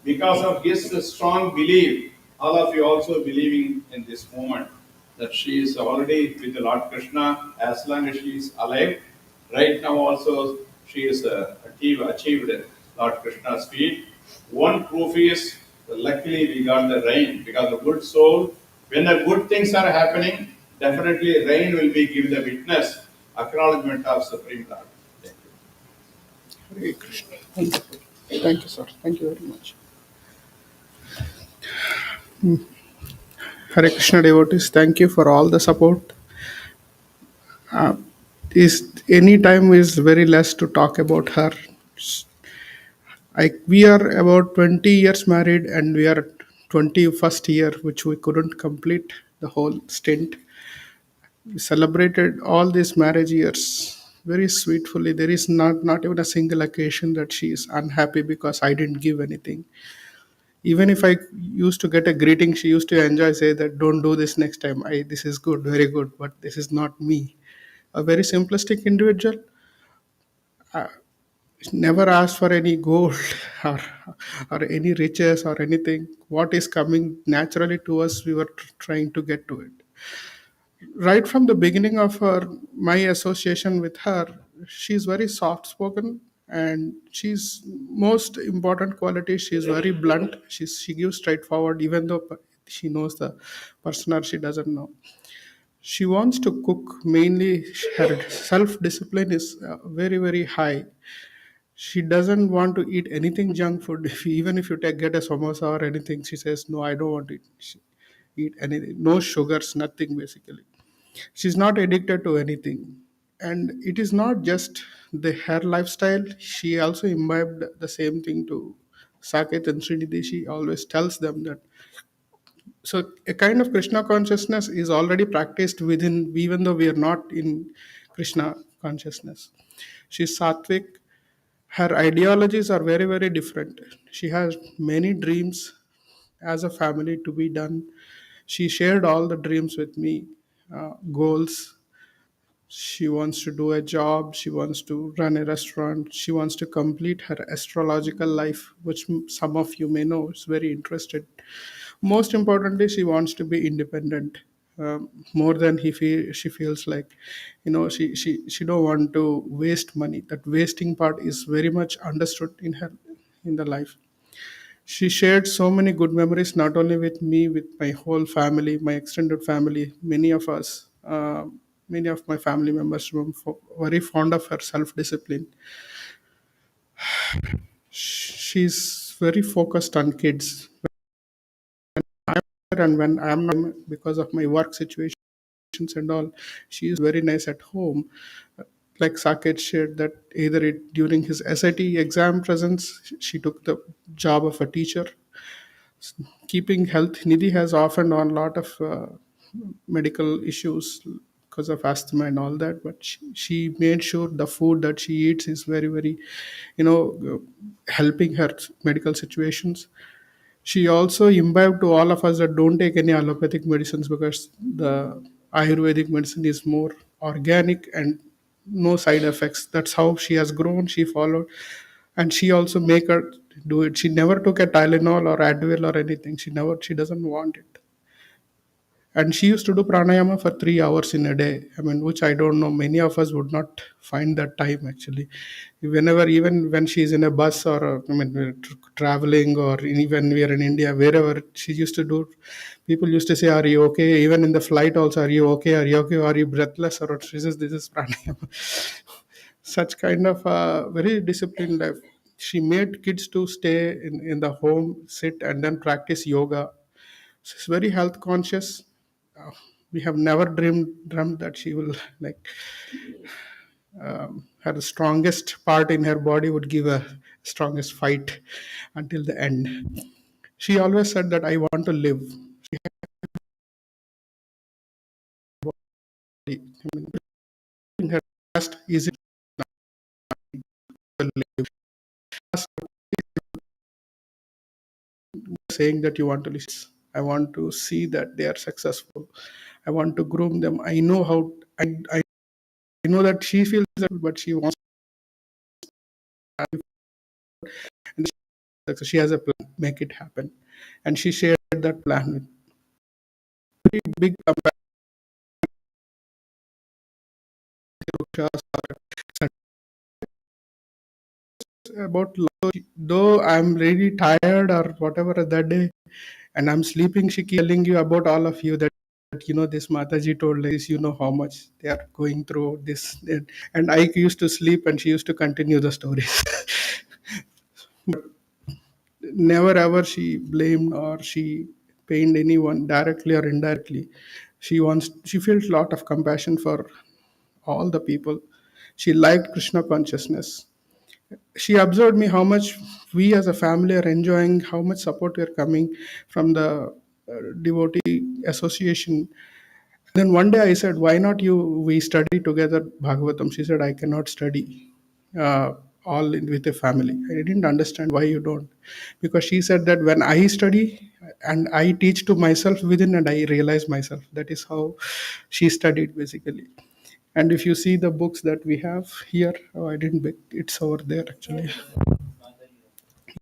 because of his strong belief, all of you also believing in this moment that she is already with the Lord Krishna as long as she is alive. Right now also she is achieved Lord Krishna's feet. One proof is luckily we got the rain because the good soul, when the good things are happening, definitely rain will be give the witness, acknowledgement of Supreme Lord. Thank you. Hare Krishna. Wonderful. Thank you, sir. Thank you very much. Hare Krishna devotees, thank you for all the support. Is any time is very less to talk about her. We are about 20 years married, and we are 21st year, which we couldn't complete the whole stint. We celebrated all these marriage years very sweetfully. There is not even a single occasion that she is unhappy because I didn't give anything. Even if I used to get a greeting, she used to enjoy, say that don't do this next time. This is good, very good, but this is not me. A very simplistic individual, never asked for any gold or any riches or anything. What is coming naturally to us, we were trying to get to it. Right from the beginning of my association with her, she's very soft spoken, and she's most important quality, she's very blunt. She gives straightforward, even though she knows the person or she doesn't know. She wants to cook mainly. Her self discipline is very high. She doesn't want to eat anything junk food. Even if you get a samosa or anything, she says no, I don't want to eat anything, no sugars, nothing basically. She's not addicted to anything. And it is not just her lifestyle, she also imbibed the same thing to Saket and Srinidhi. She always tells them that. So a kind of Krishna consciousness is already practiced within, even though we are not in Krishna consciousness. She's sattvic. Her ideologies are very different. She has many dreams as a family to be done. She shared all the dreams with me, goals. She wants to do a job, she wants to run a restaurant, she wants to complete her astrological life, which some of you may know is very interested. Most importantly, she wants to be independent. More than she feels like, she don't want to waste money. That wasting part is very much understood in her, in the life. She shared so many good memories, not only with me, with my whole family, my extended family. Many of us, many of my family members were very fond of her self discipline. She's very focused on kids. And when I'm not, because of my work situations and all, she is very nice at home. Like Saket shared that either during his SIT exam presence, she took the job of a teacher. Keeping health, Nidhi has often on a lot of medical issues because of asthma and all that, but she made sure the food that she eats is very, helping her medical situations. She also imbibed to all of us that don't take any allopathic medicines, because the Ayurvedic medicine is more organic and no side effects. That's how she has grown. She followed, and she also make her do it. She never took a Tylenol or Advil or anything. She doesn't want it. And she used to do pranayama for 3 hours in a day. I mean, which I don't know, many of us would not find that time actually. Whenever, even when she's in a bus or traveling, or even we are in India, wherever she used to do, people used to say, are you okay? Even in the flight also, are you okay? Are you okay? Are you breathless? Or she says, this is pranayama. Such kind of very disciplined life. She made kids to stay in the home, sit and then practice yoga. She's very health conscious. uh, we have never dreamt that she will like, her strongest part in her body would give a strongest fight until the end. She always said that I want to live. I mean, in her past is it to live. Saying that you want to live. I want to see that they are successful. I want to groom them. I know how. I know that she feels that, but she wants. And she has a plan, make it happen, and she shared that plan with pretty big about love. Though I'm really tired or whatever that day, and I'm sleeping, she keep telling you about all of you that, this Mataji told this, how much they are going through this. And I used to sleep and she used to continue the stories. Never ever she blamed or she pained anyone directly or indirectly. She felt a lot of compassion for all the people. She liked Krishna consciousness. She observed me how much we as a family are enjoying, how much support we are coming from the devotee association. Then one day I said, why not we study together Bhagavatam? She said, I cannot study with a family. I didn't understand why you don't. Because she said that when I study and I teach to myself within, and I realize myself. That is how she studied basically. And if you see the books that we have here, oh, I didn't, it's over there actually.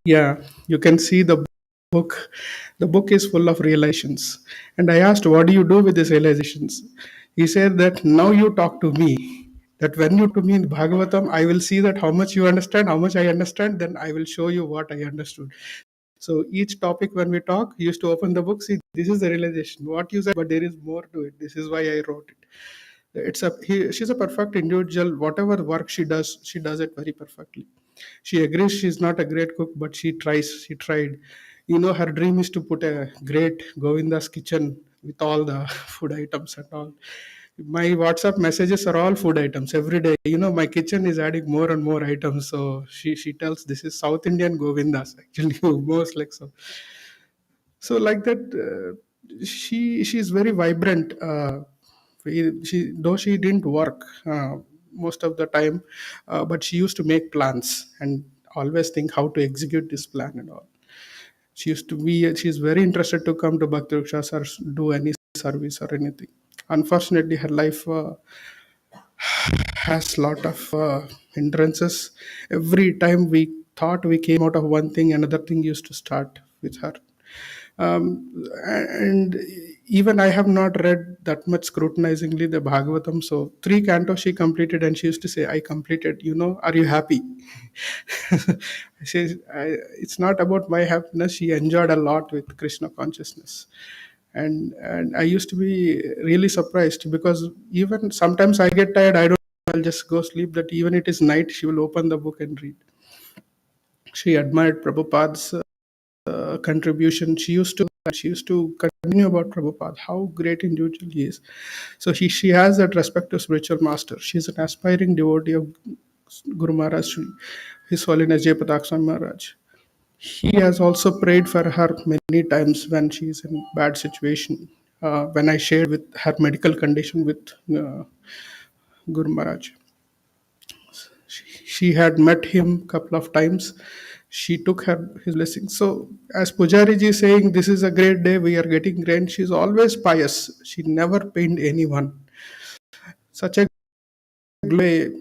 Yeah, you can see the book. The book is full of realizations. And I asked, what do you do with these realizations? He said that now you talk to me. That when you to me in Bhagavatam, I will see that how much you understand, how much I understand, then I will show you what I understood. So each topic when we talk, he used to open the book, see, this is the realization. What you said, but there is more to it. This is why I wrote it. She's a perfect individual. Whatever work she does it very perfectly. She agrees she's not a great cook, but she tries. She tried. Her dream is to put a great Govinda's kitchen with all the food items and all. My WhatsApp messages are all food items every day. My kitchen is adding more and more items. So she tells this is South Indian Govindas actually, most like so. So like that, she's very vibrant. She though she didn't work most of the time, but she used to make plans and always think how to execute this plan and all. She used to be. She's very interested to come to Bhakti Rikshas or do any service or anything. Unfortunately, her life has lot of hindrances. Every time we thought we came out of one thing, another thing used to start with her. And even I have not read that much scrutinizingly the Bhagavatam. So 3 cantos she completed, and she used to say, "I completed. Are you happy?" It's not about my happiness. She enjoyed a lot with Krishna consciousness. And I used to be really surprised because even sometimes I get tired. I don't. I'll just go sleep. That even it is night, she will open the book and read. She admired Prabhupada's contribution. She used to continue about Prabhupada, how great individual he is. So she has that respect to spiritual master. She's an aspiring devotee of Guru Maharaj, His Holiness Jayapatak Swami Maharaj. He has also prayed for her many times when she is in bad situation. When I shared with her medical condition with Guru Maharaj, she had met him couple of times. She took his blessing. So as Pujari ji is saying, this is a great day, we are getting rain. She's always pious. She never pained anyone. Such a way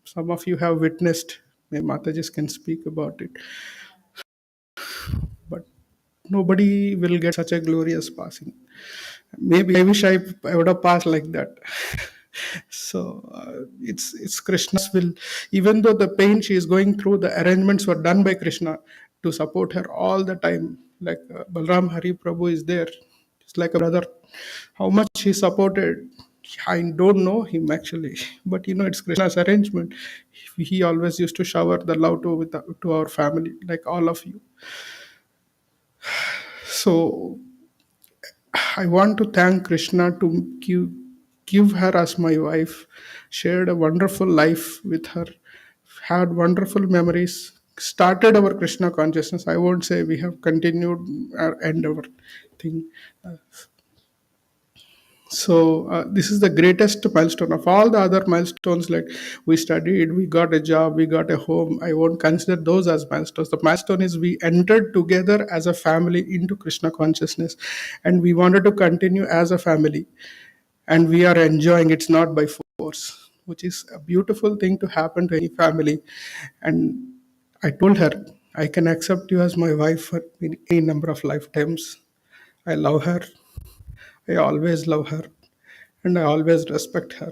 some of you have witnessed. May Mataji can speak about it. But nobody will get such a glorious passing. Maybe I wish I would have passed like that. So it's Krishna's will. Even though the pain she is going through, the arrangements were done by Krishna to support her all the time. Like Balram Hari Prabhu is there. It's like a brother. How much he supported, I don't know him actually, but it's Krishna's arrangement. He always used to shower the love to our family, like all of you. So I want to thank Krishna to give her as my wife, shared a wonderful life with her, had wonderful memories, started our Krishna consciousness. I won't say we have continued our end our thing. So this is the greatest milestone of all the other milestones. Like we studied, we got a job, we got a home. I won't consider those as milestones. The milestone is we entered together as a family into Krishna consciousness, and we wanted to continue as a family, and we are enjoying. It's not by force, which is a beautiful thing to happen to any family. And I told her, I can accept you as my wife for any number of lifetimes. I love her. I always love her, and I always respect her,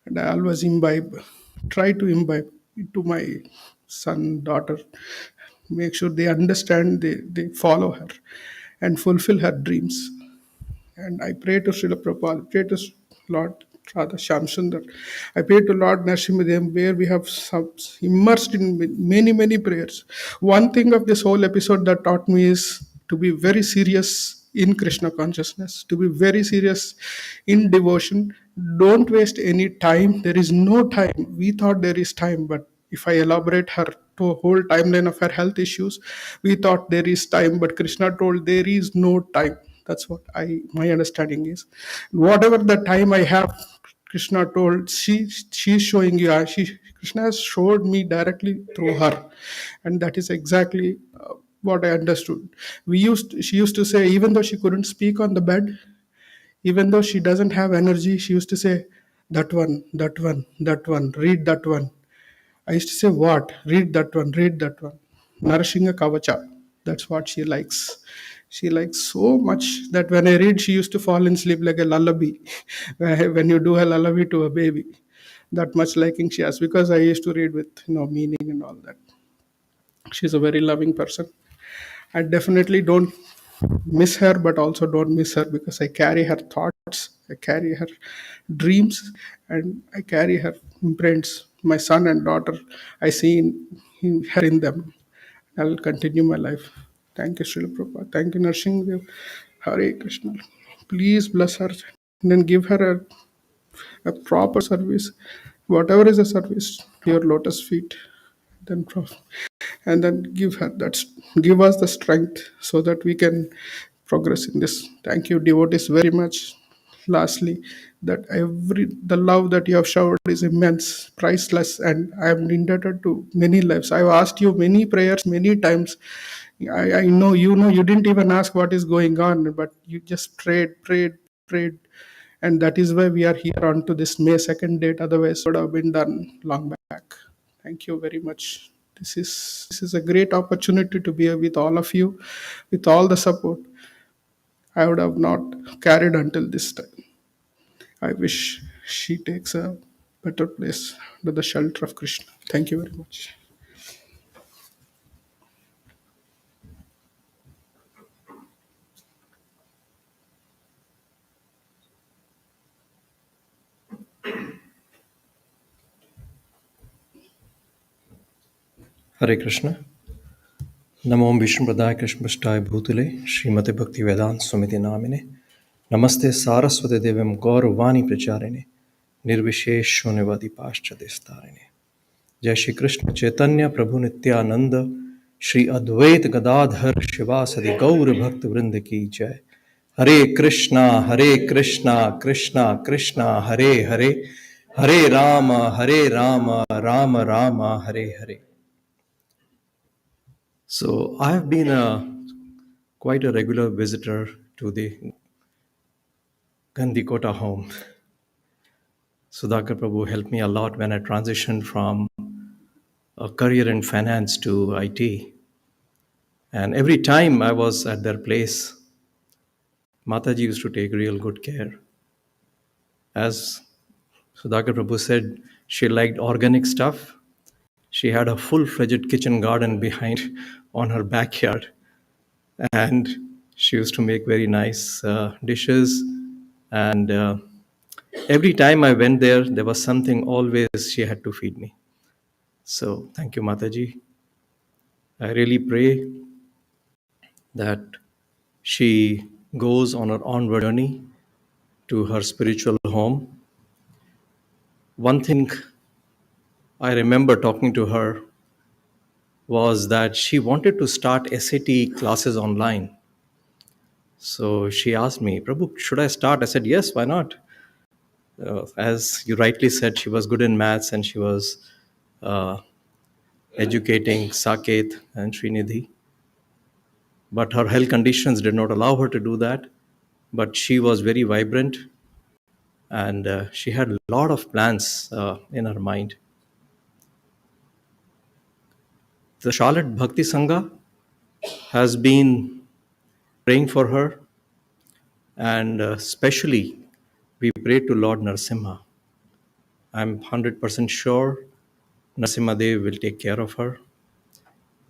and I always try to imbibe to my son, daughter, make sure they understand, they follow her, and fulfill her dreams. And I pray to Srila Prabhupada, pray to Lord Radha Shamsundar. I pray to Lord Narasimhadev, where we have immersed in many, many prayers. One thing of this whole episode that taught me is to be very serious in Krishna consciousness, to be very serious in devotion. Don't waste any time. There is no time. We thought there is time, but if I elaborate her to a whole timeline of her health issues, we thought there is time, but Krishna told there is no time. That's what my understanding is. Whatever the time I have, Krishna told, she's showing you. Krishna has showed me directly through her, and that is exactly what I understood. She used to say, even though she couldn't speak on the bed, even though she doesn't have energy, she used to say, that one, that one, that one, read that one. I used to say, what? Read that one, read that one. Narashinga Kavacha. That's what she likes. She likes so much that when I read, she used to fall in sleep like a lullaby. When you do a lullaby to a baby, that much liking she has, because I used to read with meaning and all that. She's a very loving person. I definitely don't miss her, but also don't miss her because I carry her thoughts, I carry her dreams, and I carry her imprints. My son and daughter, I see her in them. I will continue my life. Thank you, Srila Prabhupada. Thank you, Nursing Dev. Hare Krishna. Please bless her and then give her a proper service, whatever is a service, your lotus feet. Then and then give us the strength so that we can progress in this. Thank you, devotees, very much. Lastly, that the love that you have showered is immense, priceless, and I am indebted to many lives. I've asked you many prayers many times. I know you didn't even ask what is going on, but you just prayed, and that is why we are here on to this May 2nd date. Otherwise, it would have been done long back. Thank you very much. This is a great opportunity to be here with all of you, with all the support. I would have not carried until this time. I wish she takes a better place under the shelter of Krishna. Thank you very much. Hare Krishna. Namo Vishnu Pradaya Krishna Pashtai Bhutale Srimate Bhakti Vedant Swamiti Namine Namaste Saraswate Devam Gauravani Pracharine Nirvishesh Shunevadi Paschadestarine Jai Shri Krishna Chaitanya Prabhu Nityananda Shri Advait Gadadhar Shivasadi Gaur Bhakta Vrinda Ki Jai Hare Krishna Krishna Krishna Hare Hare Hare Rama Rama Rama Hare Hare. So I have been quite a regular visitor to the Ghandikota home. Sudhakar Prabhu helped me a lot when I transitioned from a career in finance to IT. And every time I was at their place, Mataji used to take real good care. As Sudhakar Prabhu said, she liked organic stuff. She had a full-fledged kitchen garden behind on her backyard. And she used to make very nice dishes. And every time I went there, there was something always she had to feed me. So thank you, Mataji. I really pray that she goes on her onward journey to her spiritual home. One thing I remember talking to her was that she wanted to start SAT classes online. So she asked me, Prabhu, should I start? I said, yes, why not? As you rightly said, she was good in maths and she was educating Saket and Srinidhi. But her health conditions did not allow her to do that. But she was very vibrant and she had a lot of plans in her mind. The Charlotte Bhakti Sangha has been praying for her, and especially we pray to Lord Narasimha. I'm 100% sure Narasimha Dev will take care of her.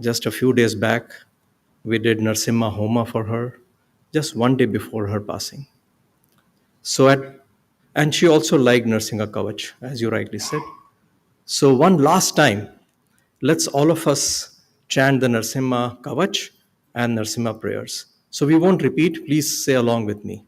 Just a few days back, we did Narasimha Homa for her, just one day before her passing. And she also liked Narasimha Kavach, as you rightly said. So one last time, let's all of us chant the Narasimha Kavach and Narasimha prayers. So we won't repeat, please say along with me.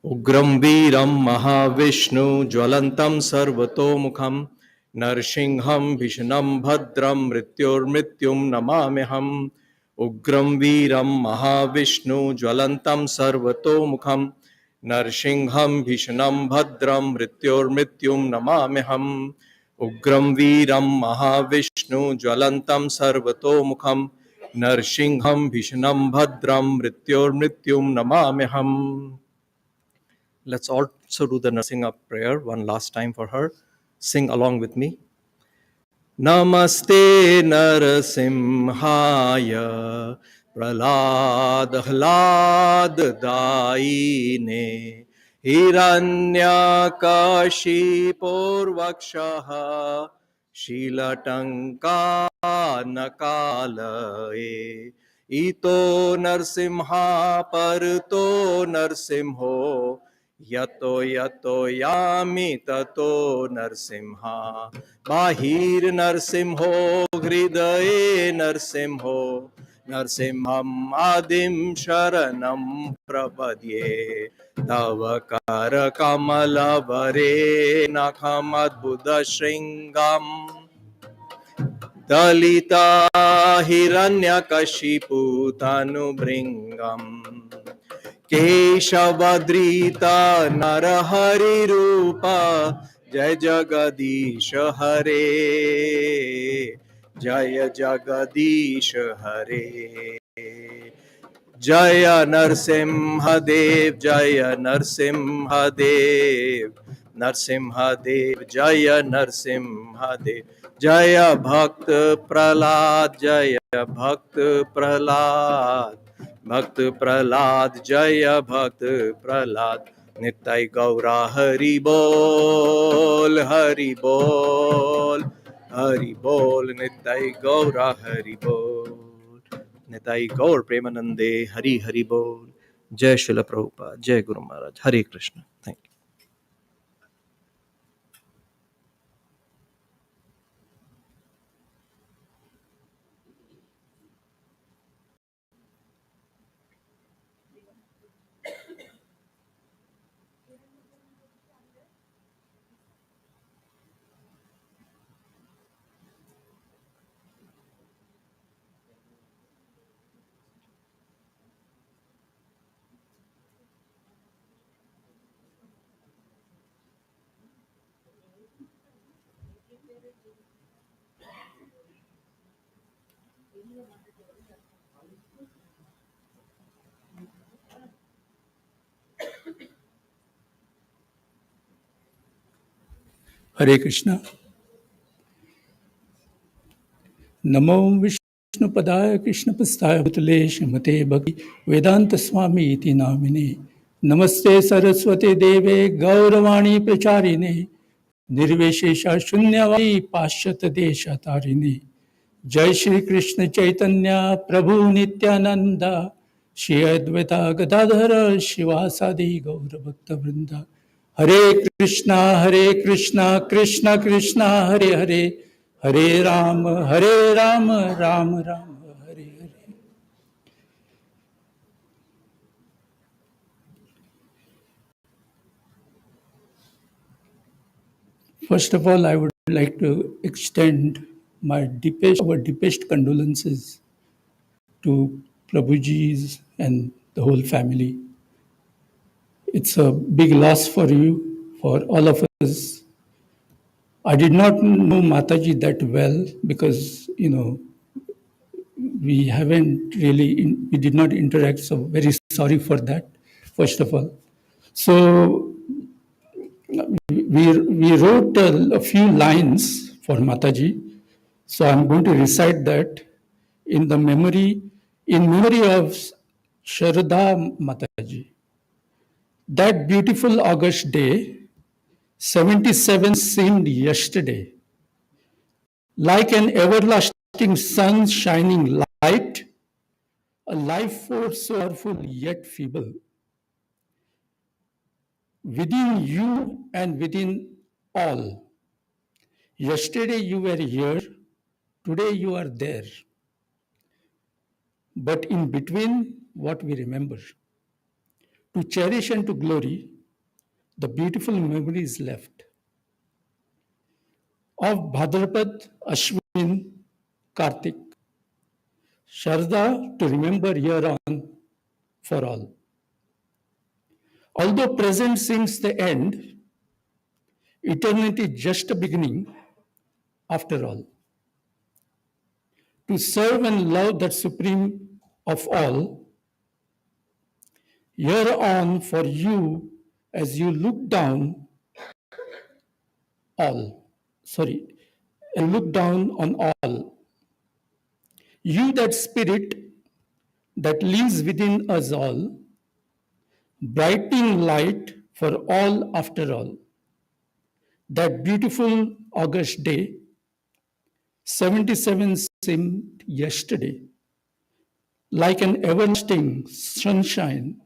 Ugram Veeram Mahavishnu Jwalantam Sarvatomukham Narsingham Vishnam Bhadram Mrityor Mrityum Namameham Ugram Veeram Mahavishnu Jwalantam Sarvatomukham Narsingham Vishnam Bhadram Mrityor Mrityum Namameham Ugram Veeram Mahavishnu Jwalantam Sarvatomukham Narsingham Vishnam Bhadram Mrityor Mrityum Namameham. Let's also do the Narasimha prayer one last time for her. Sing along with me. Namaste Narasimhaya Prahlad ह्लाद दायिने हिरण्यकशिपोर्वक्षः शीलटङ्कानकालये इतो नरसिंहा परतो नरसिंहो यतो यतो यामि ततो नरसिंहा बाहिर्नरसिंहो हृदये नरसिंहो नरसिंहम् आदिं शरणं प्रपद्ये तव करकमलवरे नखमद्भुतशृङ्गम् दलिता हिरण्यकशिपु तनुभृङ्गम् केशवद्रीता नरहरिरूप जय जगदीश हरे जय जगदीश हरे जय नरसिंहदेव जय नरसिंहदेव नरसिंहदेव जय नरसिंहदेव जय भक्त प्रहलाद जय भक्त प्रहलाद भक्त प्रहलाद जय भक्त प्रहलाद नित्य गौरा हरि बोल हरि बोल हरि बोल नित्य गौरा हरि बोल निताई गौर प्रेमानंदे हरि हरि बोल जय शिल प्रभुपाद जय गुरु महाराज Hare Krishna thank you Hare Krishna. Namo Vishnupadaya Krishna Pastaya Bhutale Shrimate Bhakti Vedanta Swami Iti Namine Namaste Saraswate Deve Gauravani Pracharine Nirveshesha Shunyavai Pashyata Desha Tarine Jai Shri Krishna Chaitanya Prabhu Nityananda Shri Advaita Gadadhara Shivasadi Gaura Bhakta Vrinda Hare Krishna Krishna Krishna Hare Hare Hare Ram Ram Ram Hare Hare. First of all, I would like to extend our deepest condolences to Prabhuji's and the whole family. It's a big loss for you, for all of us. I did not know Mataji that well because, we haven't really, we did not interact, so very sorry for that, first of all. So we wrote a few lines for Mataji. So I'm going to recite that in memory of Sarada Mataji. That beautiful August day, 77 seemed yesterday, like an everlasting sun shining light, a life force so powerful yet feeble. Within you and within all. Yesterday you were here, today you are there. But in between, what we remember. To cherish and to glory, the beautiful memories left of Bhadrapad, Ashwin, Kartik, Sharda to remember here on for all. Although present seems the end, eternity just a beginning after all. To serve and love that supreme of all, here on for you as you look down all. Sorry, and look down on all. You, that spirit, that lives within us all, brightening light for all after all. That beautiful August day, 77 seemed yesterday, like an everlasting sunshine,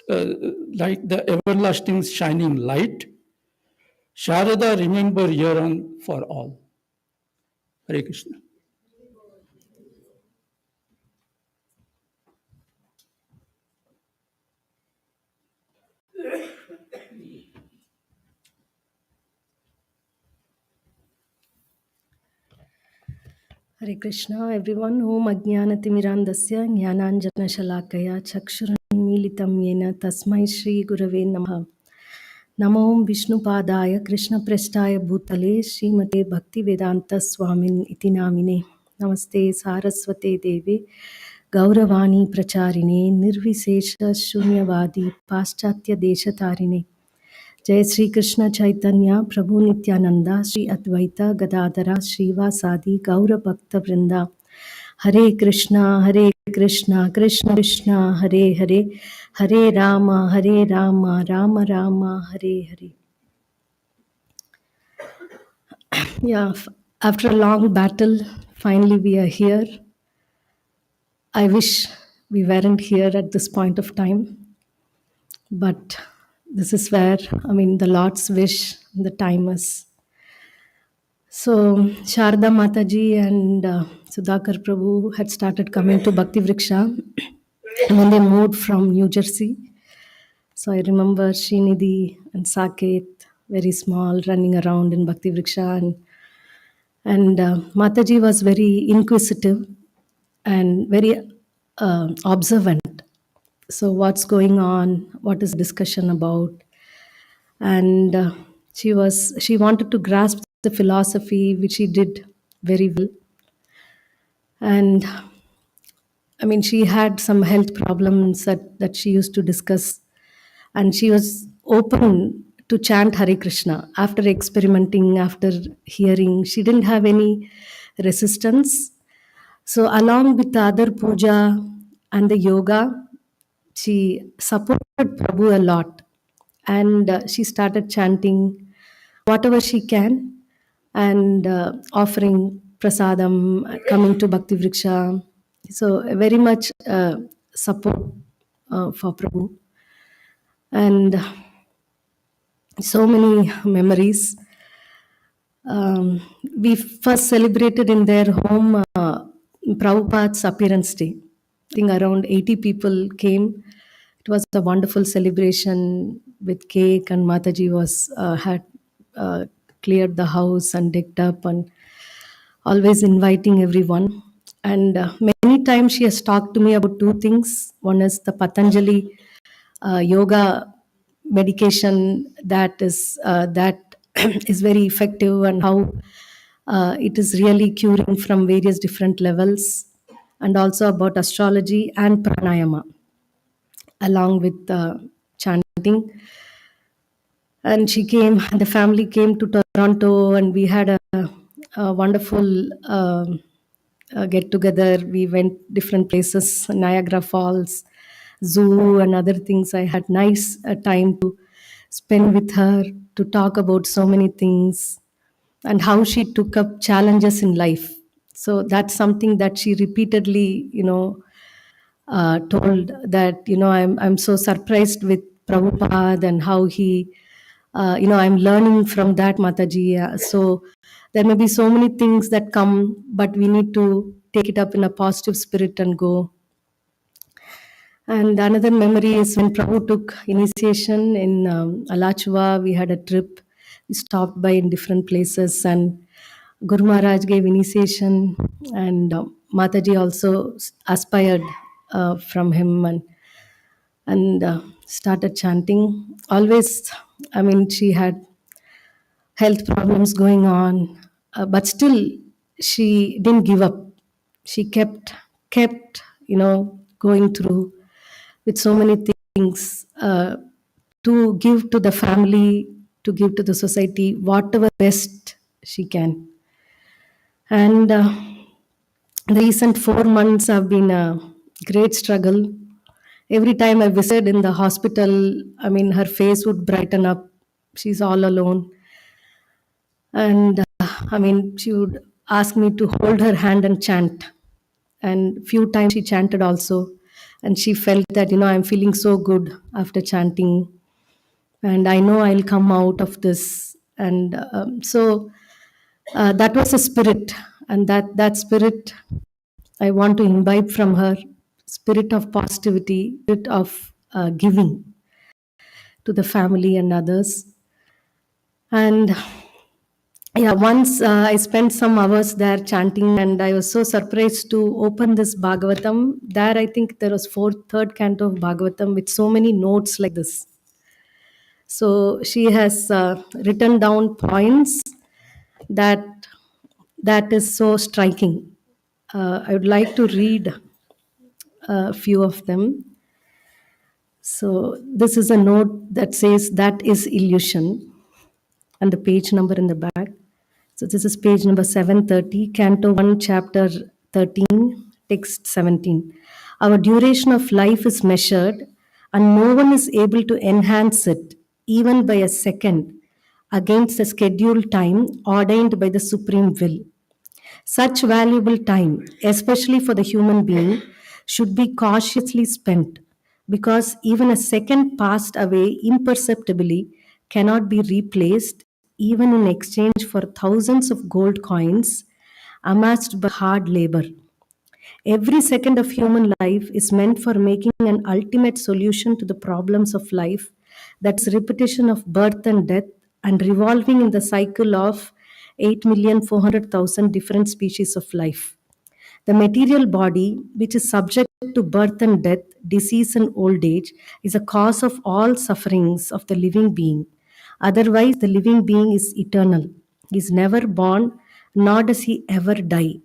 like the everlasting shining light. Sharada, remember year on for all. Hare Krishna. Hare Krishna, everyone. Om Ajnanatimirandasya Jnananjana Chakshurunmilitam Yena Tasmai Shri Gurave Namaha. Namo Om Vishnu Padaya Krishna Prestaya Bhutale Srimate Bhakti Vedanta Swamin Iti Namine. Namaste Saraswate Devi Gauravani Pracharine Nirvisesha Shunyavadi Paschatya Deshatarine. जय श्री कृष्ण चैतन्य प्रभु नित्यानंदा श्री अद्वैता गदाधरा श्रीवासादि गौर भक्त वृंदा हरे Krishna Krishna Krishna Hare Hare Hare Ram Ram Ram Hare Hare. Yeah, after a long battle, finally we are here. I wish we weren't here at this point of time, but this is where, the Lord's wish, the time is. So, Sharda Mataji and Sudhakar Prabhu had started coming to Bhakti Vriksha when they moved from New Jersey. So, I remember Srinidhi and Saket, very small, running around in Bhakti Vriksha. And Mataji was very inquisitive and very observant. So, what's going on? What is discussion about? And she wanted to grasp the philosophy, which she did very well. And she had some health problems that she used to discuss, and she was open to chant Hare Krishna. After experimenting, after hearing, she didn't have any resistance. So along with the other puja and the yoga, she supported Prabhu a lot, and she started chanting whatever she can, and offering prasadam, coming to Bhakti Vriksha. So very much support for Prabhu, and so many memories. We first celebrated in their home Prabhupada's appearance day. I think around 80 people came. It was a wonderful celebration with cake, and Mataji had cleared the house and decked up and always inviting everyone. And many times she has talked to me about two things. One is the Patanjali yoga medication that is very effective, and how it is really curing from various different levels, and also about astrology and pranayama along with chanting. And the family came to Toronto, and we had a wonderful get together. We went different places, Niagara Falls, zoo, and other things. I had nice time to spend with her, to talk about so many things, and how she took up challenges in life. So that's something that she repeatedly, told, that I'm so surprised with Prabhupada and how he, I'm learning from that, Mataji. So there may be so many things that come, but we need to take it up in a positive spirit and go. And another memory is when Prabhu took initiation in Alachua. We had a trip. We stopped by in different places, and Guru Maharaj gave initiation, and Mataji also aspired from him, and started chanting. Always, she had health problems going on, but still she didn't give up. She kept going through with so many things, to give to the family, to give to the society, whatever best she can. And the recent 4 months have been great struggle. Every time I visited in the hospital, I mean, her face would brighten up. She's all alone. And I mean, she would ask me to hold her hand and chant. And few times she chanted also. And she felt that, I'm feeling so good after chanting. And I know I'll come out of this. And that was a spirit. And that spirit I want to imbibe from her, spirit of positivity, spirit of giving to the family and others. And yeah, once I spent some hours there chanting, and I was so surprised to open this Bhagavatam. There, I think there was third canto of Bhagavatam with so many notes like this. So she has written down points that that is so striking. I would like to read a few of them. So this is a note that says that is illusion, and the page number in the back. So this is page number 730, Canto 1, Chapter 13, Text 17. Our duration of life is measured, and no one is able to enhance it, even by a second, against the scheduled time ordained by the Supreme Will. Such valuable time, especially for the human being, should be cautiously spent because even a second passed away imperceptibly cannot be replaced, even in exchange for thousands of gold coins amassed by hard labor. Every second of human life is meant for making an ultimate solution to the problems of life, that is, repetition of birth and death, and revolving in the cycle of 8,400,000 different species of life. The material body, which is subject to birth and death, disease and old age, is a cause of all sufferings of the living being. Otherwise, the living being is eternal. He is never born, nor does he ever die.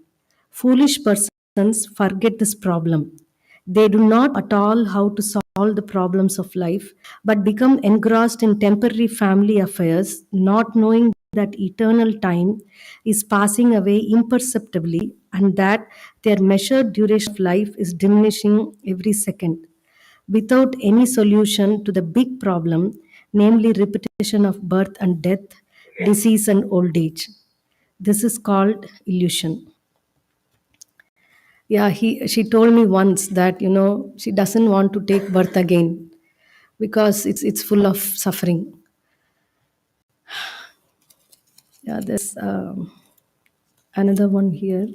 Foolish persons forget this problem. They do not at all how to solve the problems of life, but become engrossed in temporary family affairs, not knowing that eternal time is passing away imperceptibly and that their measured duration of life is diminishing every second, without any solution to the big problem, namely repetition of birth and death, disease and old age. This is called illusion. Yeah, she told me once that she doesn't want to take birth again because it's full of suffering. Yeah, there's another one here.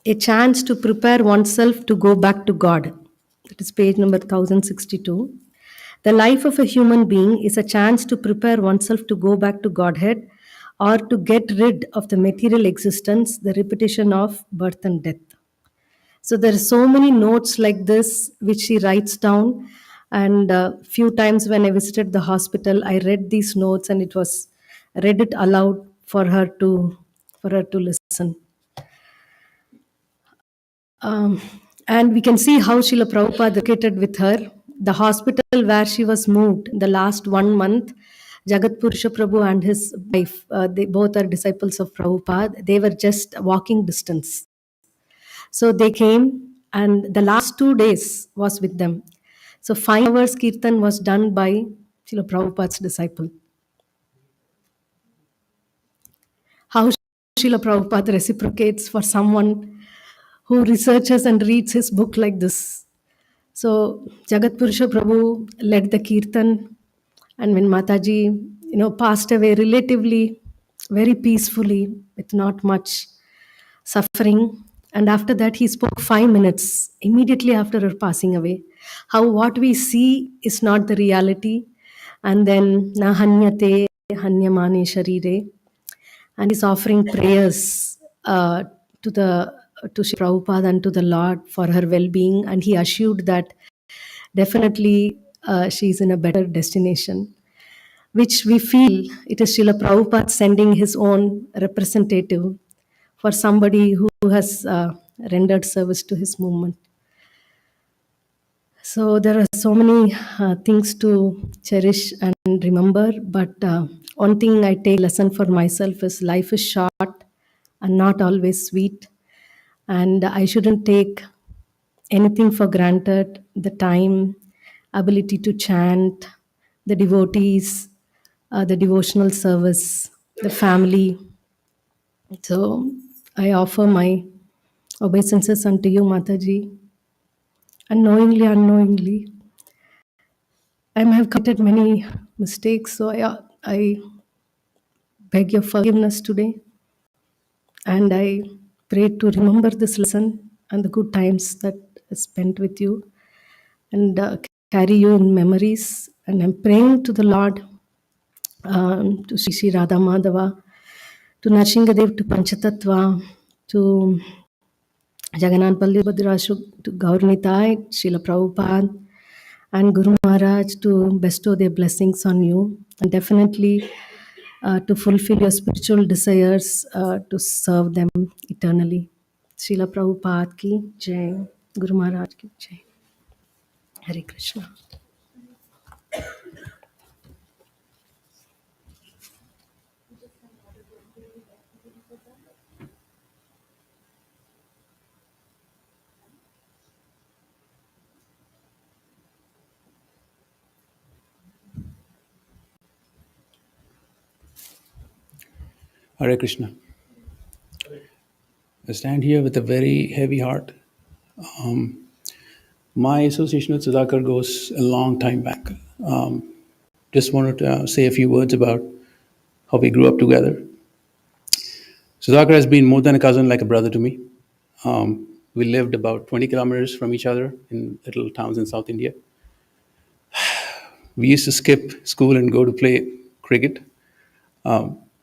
A chance to prepare oneself to go back to God. That is page number 1062. The life of a human being is a chance to prepare oneself to go back to Godhead or to get rid of the material existence, the repetition of birth and death. So there are so many notes like this which she writes down. And few times when I visited the hospital, I read these notes and it was read it aloud for her to listen. Um, and we can see how Srila Prabhupada located with her. The hospital where she was moved the last 1 month, Jagat Purusha Prabhu and his wife, they both are disciples of Prabhupada. They were just walking distance. So they came, and the last 2 days was with them. So 5 hours kirtan was done by Srila Prabhupada's disciple. How Srila Prabhupada reciprocates for someone who researches and reads his book like this. So Jagat Purusha Prabhu led the kirtan, and when Mataji, passed away relatively very peacefully with not much suffering, and after that he spoke 5 minutes immediately after her passing away. How what we see is not the reality, and then na hanyate hanyamane sharire, and he's offering prayers to the to Shri Prabhupada and to the Lord for her well-being, and he assured that definitely she's in a better destination, which we feel it is Srila Prabhupada sending his own representative for somebody who has rendered service to his movement. So there are so many things to cherish and remember, but one thing I take lesson for myself is life is short, and not always sweet. And I shouldn't take anything for granted: the time, ability to chant, the devotees, the devotional service, the family. So I offer my obeisances unto you, Mataji. Unknowingly, unknowingly, I may have committed many mistakes, so I beg your forgiveness today. And I pray to remember this lesson and the good times that I spent with you, and carry you in memories. And I'm praying to the Lord, to Sri Radha Madhava, to Narshingadev, to Panchatattva, to Jagannath Ballibhadrashu, to Gaurnitai, Srila Prabhupada, and Guru Maharaj to bestow their blessings on you, and definitely to fulfill your spiritual desires, to serve them eternally. Srila Prabhupada ki Jai, Guru Maharaj ki Jai. Hare Krishna. Hare Krishna. I stand here with a very heavy heart. My association with Sudhakar goes a long time back. Just wanted to say a few words about how we grew up together. Sudhakar has been more than a cousin, like a brother to me. We lived about 20 kilometers from each other in little towns in South India. We used to skip school and go to play cricket.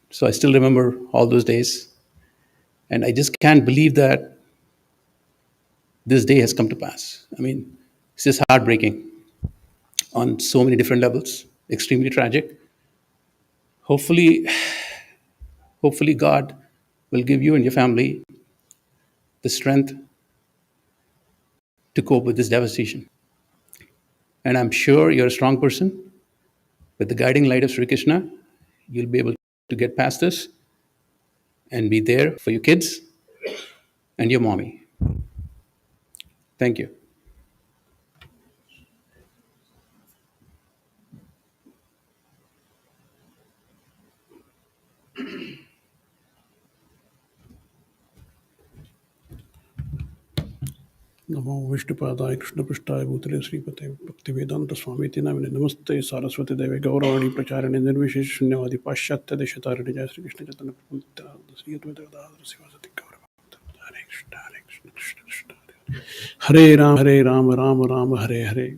So I still remember all those days. And I just can't believe that this day has come to pass. I mean, it's just heartbreaking on so many different levels, extremely tragic. Hopefully, God will give you and your family the strength to cope with this devastation. And I'm sure you're a strong person. With the guiding light of Sri Krishna, you'll be able to get past this and be there for your kids and your mommy. Thank you. नमो विष्णुपादाय कृष्णपृष्ठाय भूतले श्रीपते भक्तिवेदांत स्वामी नामिने नमस्ते सारस्वती देवे गौरवाणी प्रचारिणे निर्विशेष शून्यवादी पाश्चात्य देशतारिणे जय श्री कृष्ण चैतन्य प्रभु नित्यानंद श्री अद्वैत गदाधर शिवासदि गौरभक्त हरे कृष्ण कृष्ण कृष्ण हरे Ram Ram Ram Hare Hare.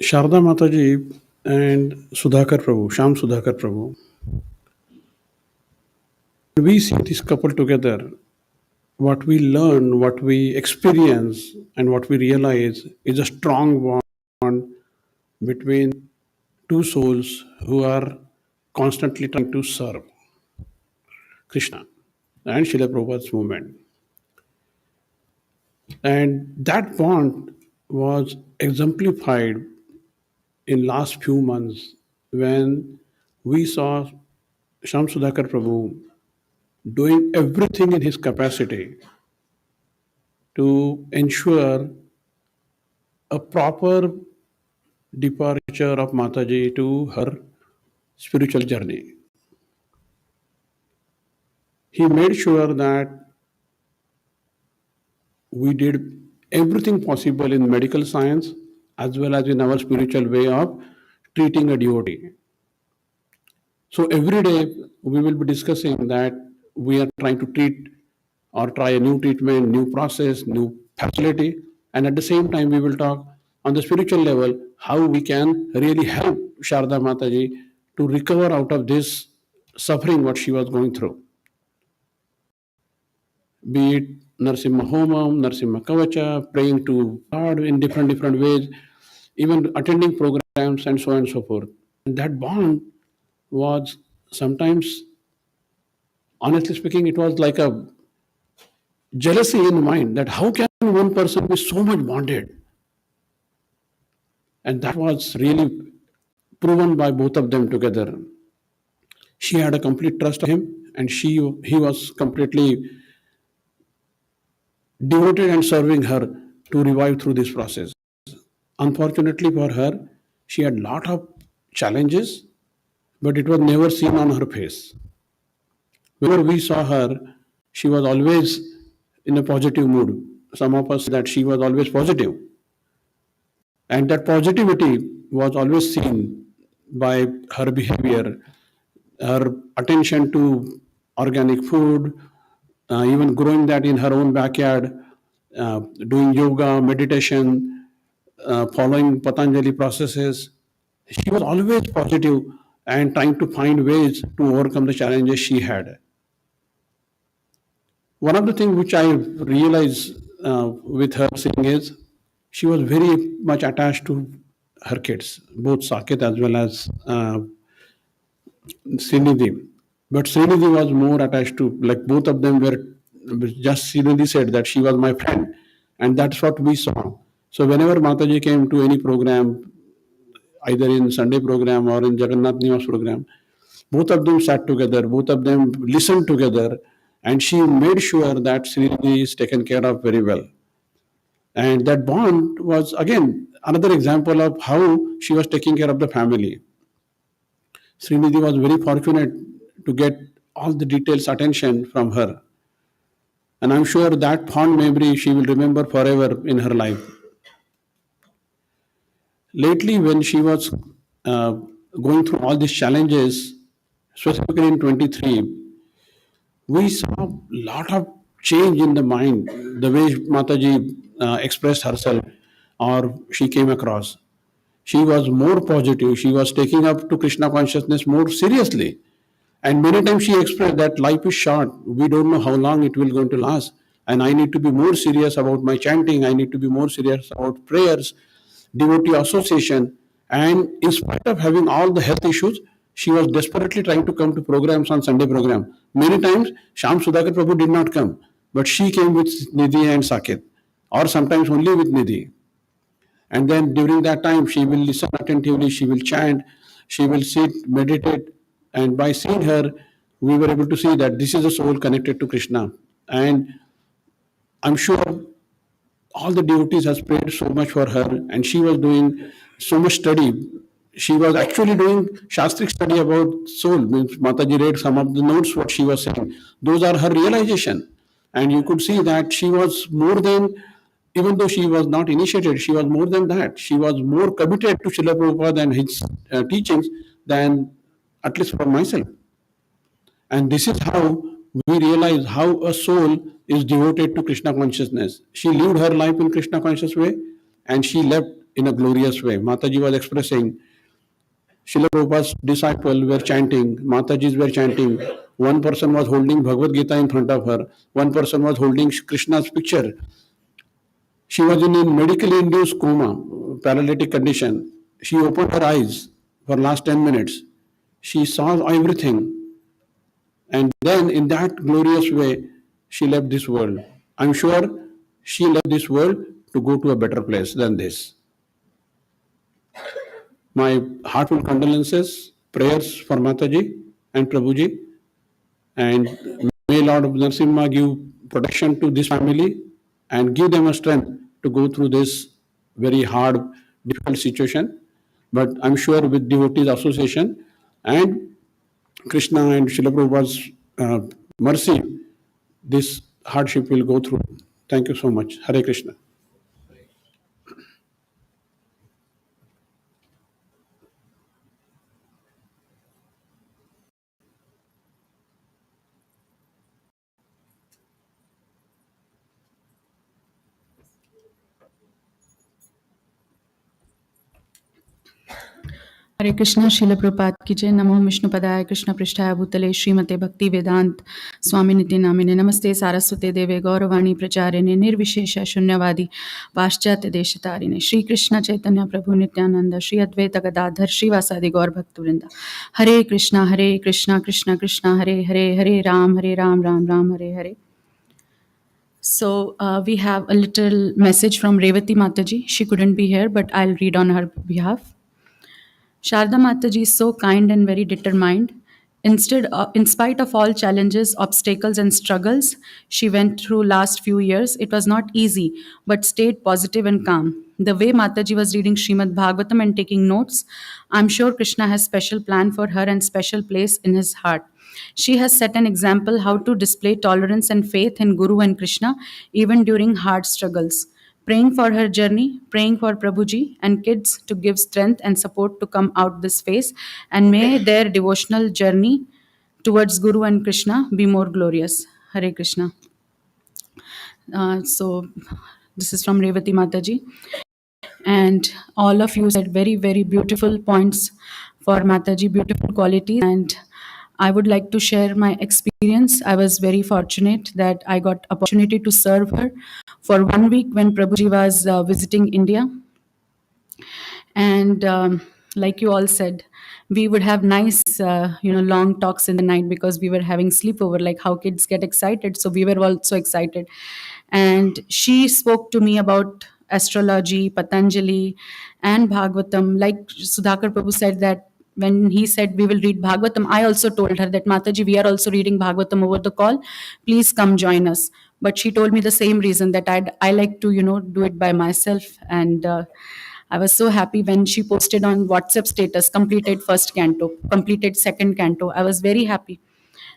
Sharda Mataji and Sudhakar Prabhu, Sham Sudhakar Prabhu, we see this couple together. What we learn, what we experience, and what we realize is a strong bond between two souls who are constantly trying to serve Krishna and Srila Prabhupada's movement. And that bond was exemplified in last few months when we saw Sham Sudhakar Prabhu doing everything in his capacity to ensure a proper departure of Mataji to her spiritual journey. He made sure that we did everything possible in medical science as well as in our spiritual way of treating a devotee. So every day we will be discussing that we are trying to treat or try a new treatment, new process, new facility, and at the same time we will talk on the spiritual level how we can really help Sharda Mataji to recover out of this suffering what she was going through. Be it Narsimha Homam, Narsimha Kavacha, praying to God in different ways, even attending programs and so on and so forth. And that bond was sometimes, honestly speaking, it was like a jealousy in the mind that how can one person be so much bonded? And that was really proven by both of them together. She had a complete trust of him, and he was completely devoted and serving her to revive through this process. Unfortunately for her, she had lot of challenges, but it was never seen on her face. Whenever we saw her, she was always in a positive mood. Some of us that she was always positive, and that positivity was always seen by her behavior, her attention to organic food, even growing that in her own backyard, doing yoga, meditation, following Patanjali processes. She was always positive and trying to find ways to overcome the challenges she had. One of the things which I realized with her seeing is she was very much attached to her kids, both Saket as well as Srinidhi. But Srinidhi was more attached to, like both of them were, just Srinidhi said that she was my friend. And that's what we saw. So whenever Mataji came to any program, either in Sunday program or in Jagannath Nivas program, both of them sat together, both of them listened together, and she made sure that Srinidhi is taken care of very well. And that bond was again another example of how she was taking care of the family. Srinidhi was very fortunate to get all the details attention from her. And I'm sure that fond memory she will remember forever in her life. Lately, when she was uh, going through all these challenges, specifically in 23, we saw a lot of change in the mind, the way Mataji expressed herself or she came across. She was more positive. She was taking up to Krishna consciousness more seriously. And many times she expressed that life is short. We don't know how long it will going to last. And I need to be more serious about my chanting. I need to be more serious about prayers, devotee association. And in spite of having all the health issues, she was desperately trying to come to programs on Sunday program. Many times, Sham Sudhakar Prabhu did not come, but she came with Nidhi and Saket, or sometimes only with Nidhi. And then during that time, she will listen attentively, she will chant, she will sit, meditate. And by seeing her, we were able to see that this is a soul connected to Krishna. And I'm sure all the devotees has prayed so much for her, and she was doing so much study. She was actually doing Shastric study about soul. Means Mataji read some of the notes, what she was saying. Those are her realization. And you could see that she was more than, even though she was not initiated, she was more than that. She was more committed to Srila Prabhupada and his teachings than, at least for myself. And this is how we realize how a soul is devoted to Krishna consciousness. She lived her life in Krishna conscious way and she left in a glorious way. Mataji was expressing, Srila Prabhupada's disciples were chanting, Matajis were chanting. One person was holding Bhagavad Gita in front of her. One person was holding Krishna's picture. She was in a medically induced coma, paralytic condition. She opened her eyes for last 10 minutes. She saw everything. And then in that glorious way, she left this world. I'm sure she left this world to go to a better place than this. My heartfelt condolences, prayers for Mataji and Prabhuji, and may Lord Narasimha give protection to this family and give them a strength to go through this very hard, difficult situation. But I'm sure with devotees association and Krishna and Srila Prabhupada's mercy, this hardship will go through. Thank you so much. Hare Krishna. हरे कृष्णा श्रील प्रपात की जय नमो विष्णुपदाय कृष्ण पृष्ठाय भूतले श्रीमते भक्ति वेदांत स्वामी नित्य नामिने नमस्ते सारस्वते देवे गौरवाणी प्रचारिणे निर्विशेष शून्यवादी पाश्चात्य देशतारिणे श्री कृष्ण चैतन्य प्रभु नित्यानंद श्री अद्वैत गदाधर श्रीवासादि गौर भक्त वृंदा हरे Krishna Krishna Krishna Hare Hare Hare Ram Ram Ram Hare Hare. So we have a little message from Revati Mataji. She couldn't be here, but I'll read on her behalf. Sharda Mataji is so kind and very determined. Instead, in spite of all challenges, obstacles, and struggles she went through last few years, it was not easy, but stayed positive and calm. The way Mataji was reading Srimad Bhagavatam and taking notes, I'm sure Krishna has special plan for her and special place in his heart. She has set an example how to display tolerance and faith in Guru and Krishna even during hard struggles. Praying for her journey, praying for Prabhuji and kids to give strength and support to come out this phase, and may their devotional journey towards Guru and Krishna be more glorious. Hare Krishna. So, this is from Revati Mataji. And all of you said very, very beautiful points for Mataji, beautiful qualities. And I would like to share my experience. I was very fortunate that I got opportunity to serve her for 1 week when Prabhuji was visiting India. And like you all said, we would have nice long talks in the night because we were having sleepover, like how kids get excited, so we were also excited. And she spoke to me about astrology, Patanjali, and Bhagavatam. Like Sudhakar Prabhu said that when he said we will read Bhagavatam, I also told her that Mataji, we are also reading Bhagavatam over the call, please come join us. But she told me the same reason, that I like to do it by myself. And I was so happy when she posted on WhatsApp status, completed first canto, completed second canto. I was very happy.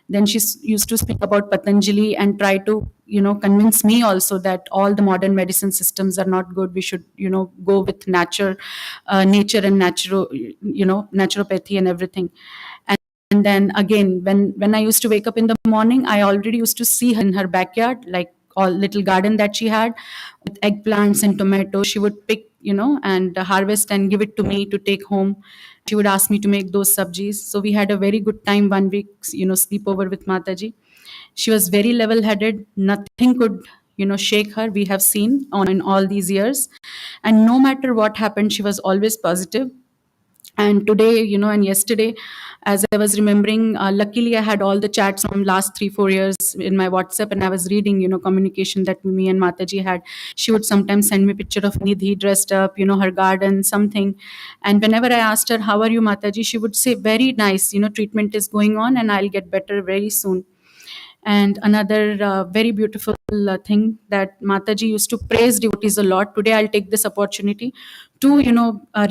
Then she used to speak about Patanjali and try to, convince me also that all the modern medicine systems are not good. We should, go with nature and naturopathy and everything. And then again, when I used to wake up in the morning, I already used to see her in her backyard, like all little garden that she had with eggplants and tomatoes. She would pick, and harvest and give it to me to take home. She would ask me to make those sabjis. So we had a very good time 1 week, sleepover with Mataji. She was very level headed. Nothing could, shake her. We have seen on in all these years. And no matter what happened, she was always positive. And today, and yesterday, as I was remembering, luckily I had all the chats from last 3-4 years in my WhatsApp, and I was reading, communication that me and Mataji had. She would sometimes send me a picture of Nidhi dressed up, her garden, something. And whenever I asked her, how are you, Mataji, she would say, very nice, treatment is going on and I'll get better very soon. And another very beautiful thing, that Mataji used to praise devotees a lot. Today, I'll take this opportunity to,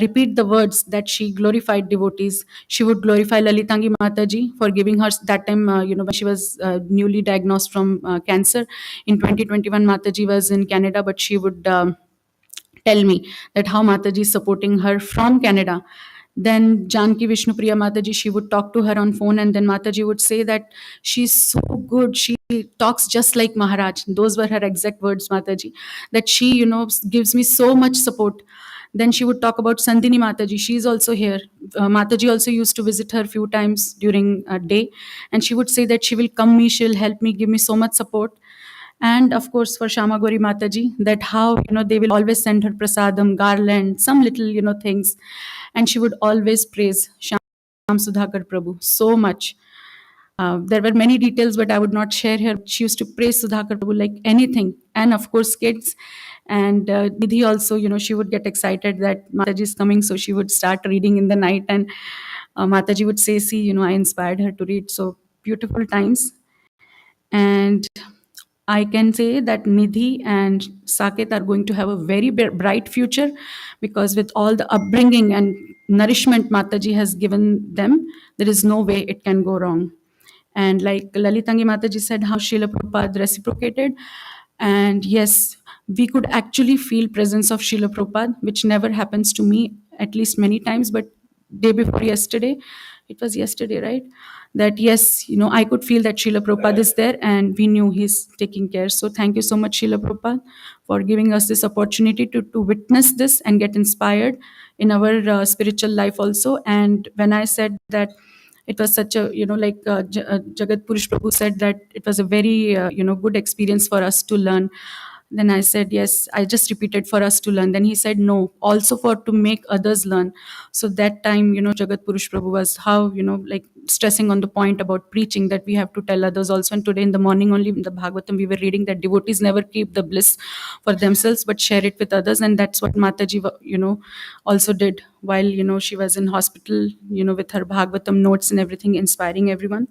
repeat the words that she glorified devotees. She would glorify Lalitangi Mataji for giving her that time, when she was newly diagnosed from cancer. In 2021, Mataji was in Canada, but she would tell me that how Mataji is supporting her from Canada. Then Janki Vishnupriya Mataji, she would talk to her on phone, and then Mataji would say that she's so good. She talks just like Maharaj. Those were her exact words, Mataji, that she, gives me so much support. Then she would talk about Sandini Mataji. She's also here. Mataji also used to visit her a few times during a day, and she would say that she will come me, she'll help me, give me so much support. And of course, for Shama Gauri Mataji, that how, they will always send her prasadam, garland, some little, things. And she would always praise Sham Sudhakar Prabhu so much. There were many details, but I would not share here. She used to praise Sudhakar Prabhu like anything. And of course, kids. And Nidhi also, she would get excited that Mataji is coming. So she would start reading in the night. And Mataji would say, see, I inspired her to read. So beautiful times. And I can say that Nidhi and Saket are going to have a very bright future, because with all the upbringing and nourishment Mataji has given them, there is no way it can go wrong. And like Lalitangi Mataji said, how Srila Prabhupada reciprocated. And yes, we could actually feel presence of Srila Prabhupada, which never happens to me, at least many times, but day before yesterday, it was yesterday, right? That yes, I could feel that Srila Prabhupada is there, and we knew he's taking care. So thank you so much, Srila Prabhupada, for giving us this opportunity to witness this and get inspired in our spiritual life also. And when I said that it was such a, like Jagat Purush Prabhu said, that it was a very, good experience for us to learn Then I said, yes, I just repeated for us to learn. Then he said, no, also for to make others learn. So that time, Jagat Purush Prabhu was how, like stressing on the point about preaching, that we have to tell others also. And today in the morning only in the Bhagavatam, we were reading that devotees never keep the bliss for themselves, but share it with others. And that's what Mataji, also did while, she was in hospital, with her Bhagavatam notes and everything, inspiring everyone.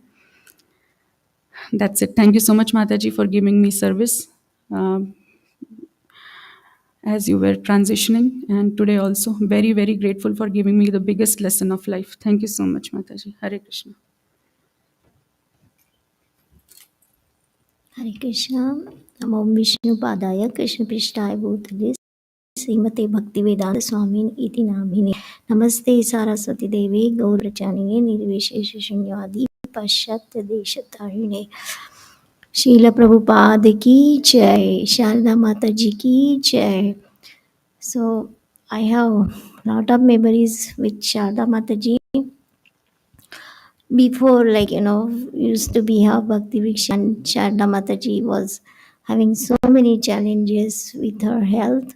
That's it. Thank you so much, Mataji, for giving me service. As you were transitioning, and today also very, very grateful for giving me the biggest lesson of life. Thank you so much, Mataji. Hare Krishna. Hare Krishna. Namo Vishnu Padaya Krishna Prishtaya Bhutale Srimate Bhaktivedanta Swamin Iti Namine Namaste Saraswati Devi Gaurachanine Nirvishesha Shunyadi Paschatya Deshatarine Srila Prabhupada ki jai, Sarada Mataji ki jai. So I have a lot of memories with Sarada Mataji. Before, used to be have Bhakti Vriksha, and Sarada Mataji was having so many challenges with her health.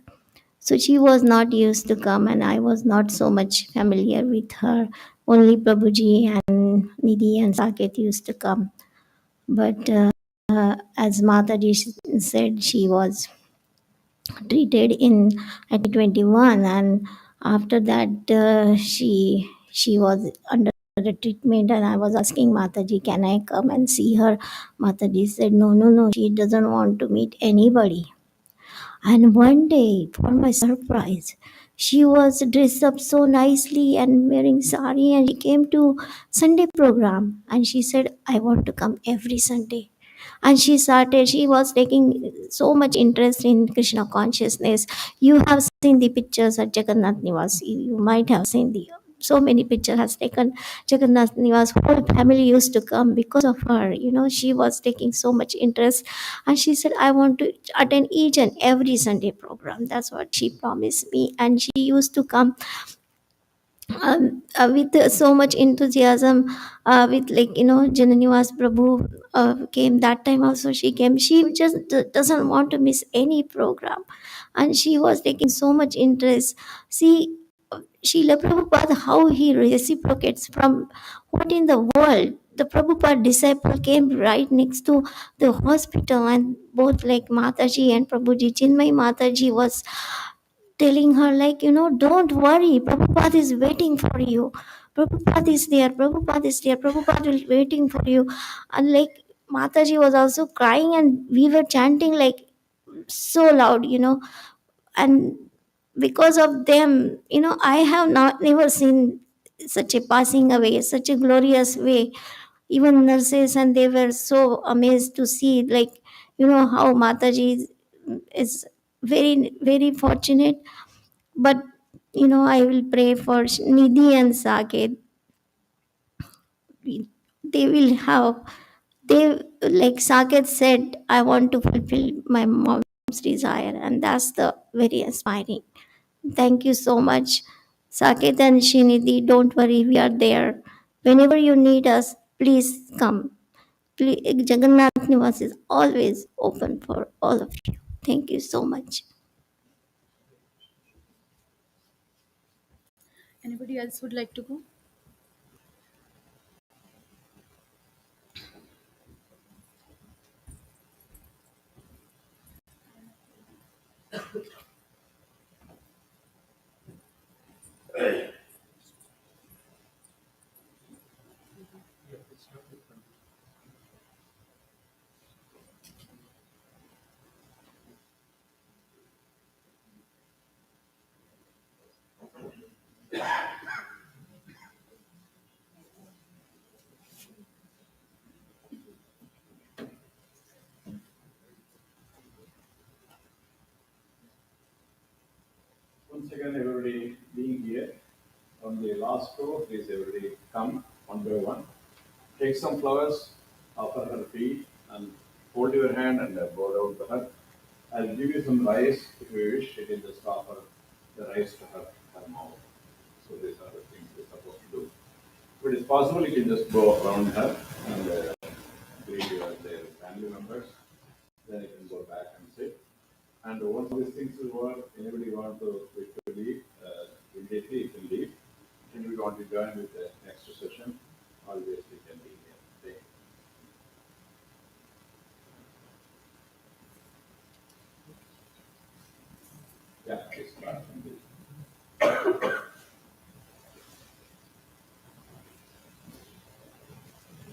So she was not used to come, and I was not so much familiar with her. Only Prabhuji and Nidhi and Saket used to come. But as Mataji said, she was treated in at 21, and after that she was under the treatment, and I was asking Mataji, can I come and see her? Mataji said, no, she doesn't want to meet anybody. And one day, for my surprise, she was dressed up so nicely and wearing sari, and she came to Sunday program, and she said, I want to come every Sunday. And she was taking so much interest in Krishna consciousness. You have seen the pictures at Jagannath Nivas. You might have seen so many pictures has taken Jagannath Nivas. Whole family used to come because of her. She was taking so much interest, and she said, I want to attend each and every Sunday program. That's what she promised me, and she used to come with so much enthusiasm, with Jananivas Prabhu came that time also. She came. She just doesn't want to miss any program, and she was taking so much interest. See, Srila Prabhupada, how he reciprocates from what in the world. The Prabhupada disciple came right next to the hospital, and both like Mataji and Prabhuji, Chinmay Mataji was telling her, don't worry, Prabhupada is waiting for you. Prabhupada is there, Prabhupada is there, Prabhupada is waiting for you. And Mataji was also crying, and we were chanting so loud, and because of them, I have never seen such a passing away, such a glorious way. Even nurses, and they were so amazed to see, how Mataji is very, very fortunate. But I will pray for Nidhi and Saket. They will have, they, like Saket said, I want to fulfill my mom's desire, and that's the very inspiring. Thank you so much, Saket and Shinidhi. Don't worry, we are there. Whenever you need us, please come. Please, Jagannath Nivas is always open for all of you. Thank you so much. Anybody else would like to go? Once again, everybody being here on the last row, please everybody come one by one. Take some flowers, offer her feet, and hold your hand and bow down to her. I'll give you some rice if you wish. You can just offer the rice to her mouth. So these are the things we're supposed to do. If it is possible, you can just go around her and greet their family members. Then you can go back and sit.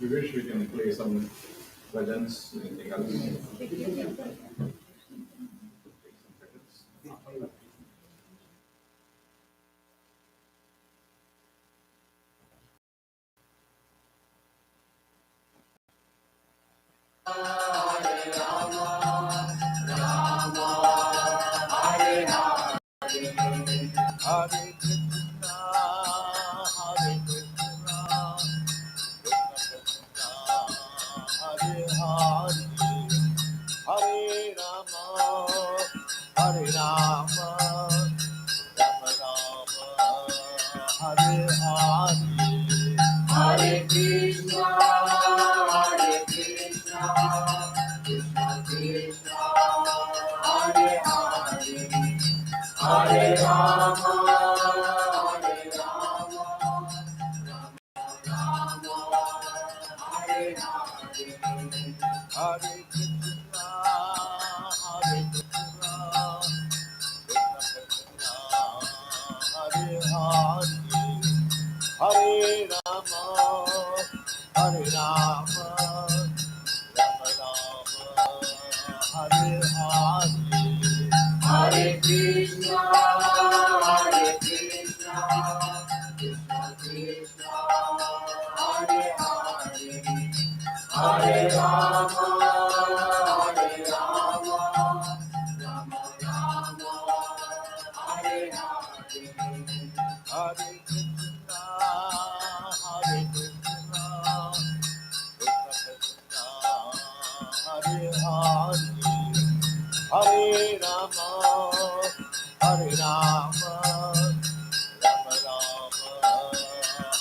We wish we can play some bhajans, anything else. Hare Krishna, Hare Krishna, Krishna Hare Hare, Hare Rama, Hare Rama, Rama Rama, Hare Hare, Hare Krishna, Hare Krishna, Krishna Krishna, Hare Hare. Hare Rama, Hare Rama, Hare Hare, Hare Krishna, Hare Krishna, Krishna Hare Hare, Hare Rama, Hare Rama, Rama Rama, Hare Hare, Hare Krishna, Hare Krishna, Krishna Krishna, Hare Hare, Hare Rama, Hare Rama, Rama Rama, Hare Hare, Hare Krishna, Hare Krishna, Krishna Hare Hare, Hare Rama, Hare Rama, Rama Rama,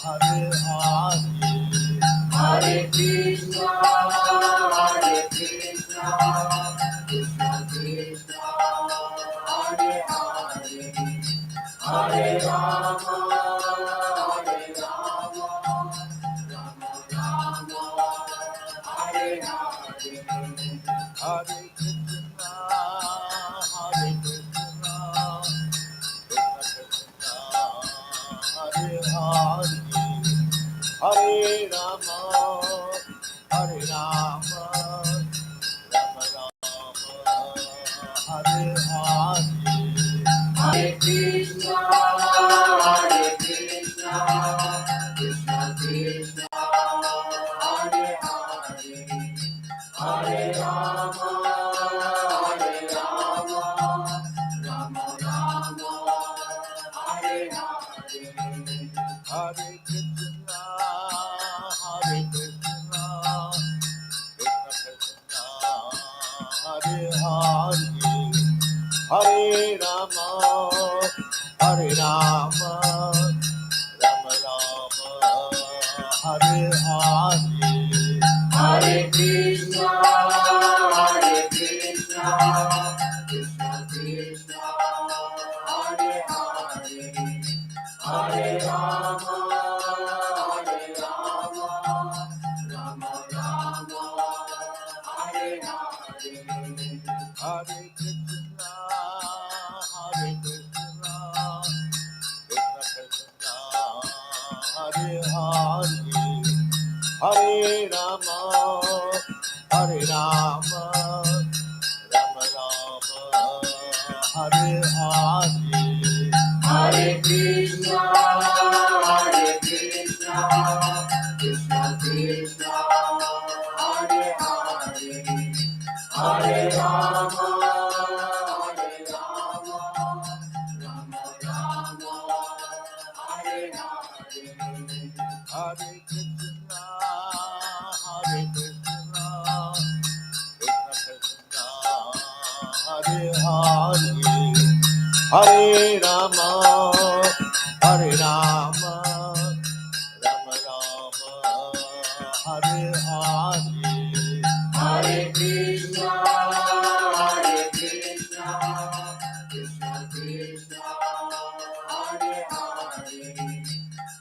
Hare Hare, Hare Krishna, Hare Krishna, Krishna Krishna, Hare Hare, Hare Rama, Hare Rama, Rama Rama, Hare Hare, Hare Krishna, Hare Krishna, Krishna Hare Hare, Hare Rama, Hare Rama, Rama Rama, Hare Hare, Hare Krishna, Hare Krishna, Krishna Krishna, Hare Hare, Hare Rama, Hare Rama, Rama Rama, Hare Hare, Hare Krishna, Hare Krishna, Krishna Hare Hare, Hare Rama, Hare Rama, Rama Rama, Hare Hare, Hare Krishna, Hare Krishna, Krishna Krishna, Hare Hare, Hare Rama, Hare Rama, Rama Rama, Hare Hare, Hare Krishna, Hare Krishna, Krishna Hare Hare, Hare Rama, Hare Rama, Rama Rama, Hare Hare, Hare Krishna, Hare Krishna, Krishna Krishna, Hare Hare, Hare Rama, Hare Rama, Rama Rama, Hare Hare, Hare Krishna, Hare Krishna, Krishna Hare Hare, Hare Rama, Hare Rama, Rama Rama, Hare Hare, Hare Krishna, Hare Krishna, Krishna Krishna, Hare Hare,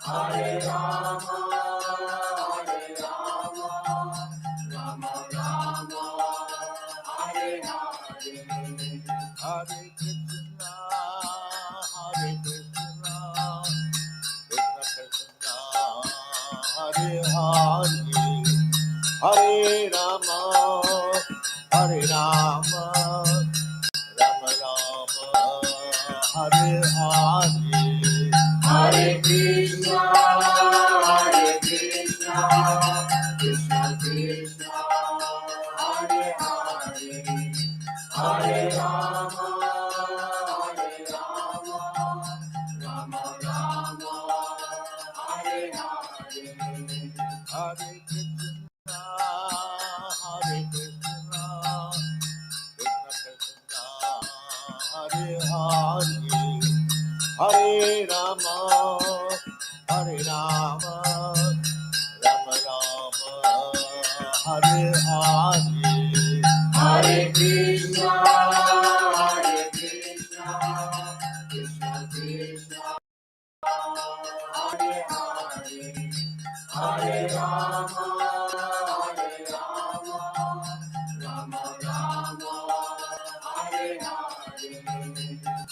Hare Rama, Hare Rama, Rama Rama, Hare Hare, Hare Krishna, Hare Hare Krishna, Krishna Krishna, Hare Hare, Hare Rama, Rama Rama, Hare Hare, Hare Krishna, Hare Krishna, Krishna Krishna, Hare Hare, Hare Rama, Hare Rama, Rama Rama, Hare Hare,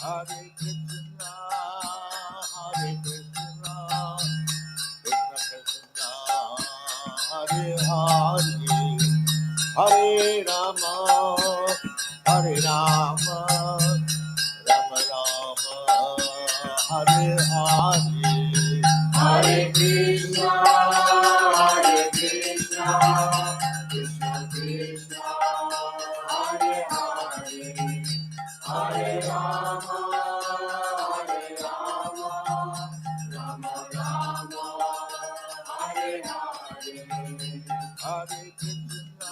Hare Krishna, Krishna Krishna, Hare Hare, Hare Rama, Rama Rama, Hare Hare, Hare Krishna, Hare Krishna, Krishna Krishna, Hare Hare, Hare Rama, Hare Rama, Rama Rama, Hare Hare, Hare Krishna,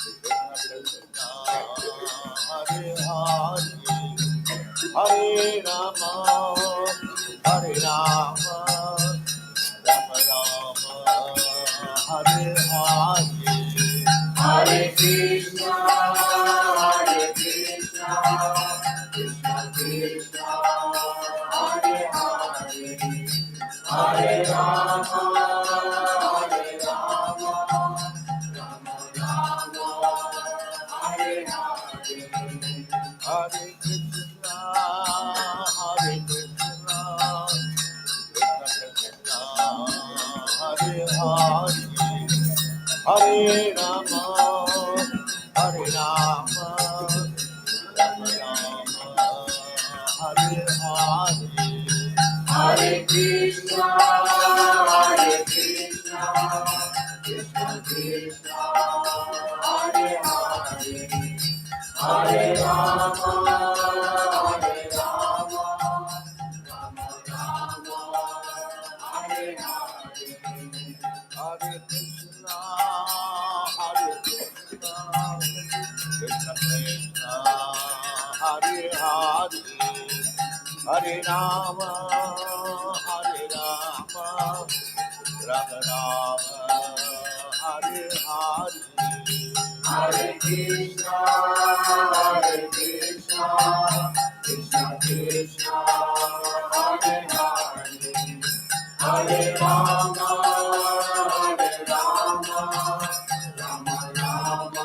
Krishna Krishna, Hare Hare, Hare Rama, Rama Rama, Hare Hare, Hare Krishna, Krishna Krishna, Hare Hare, Hare Rama, Hare Rama, Rama Rama, Hare Hare, Hare Krishna, Krishna Krishna, Hare Hare, Hare Rama, Rama Rama, Hare Hare, Hare Krishna, Krishna Krishna, Hare Hare, Hare Rama, Hare Rama, Rama Rama, Hare Hare, Hare Krishna, Krishna Krishna, Hare Hare, Hare Rama, Rama Rama, Hare Hare, Hare Krishna, Krishna Krishna, Hare Hare, Hare Rama, Rama Rama,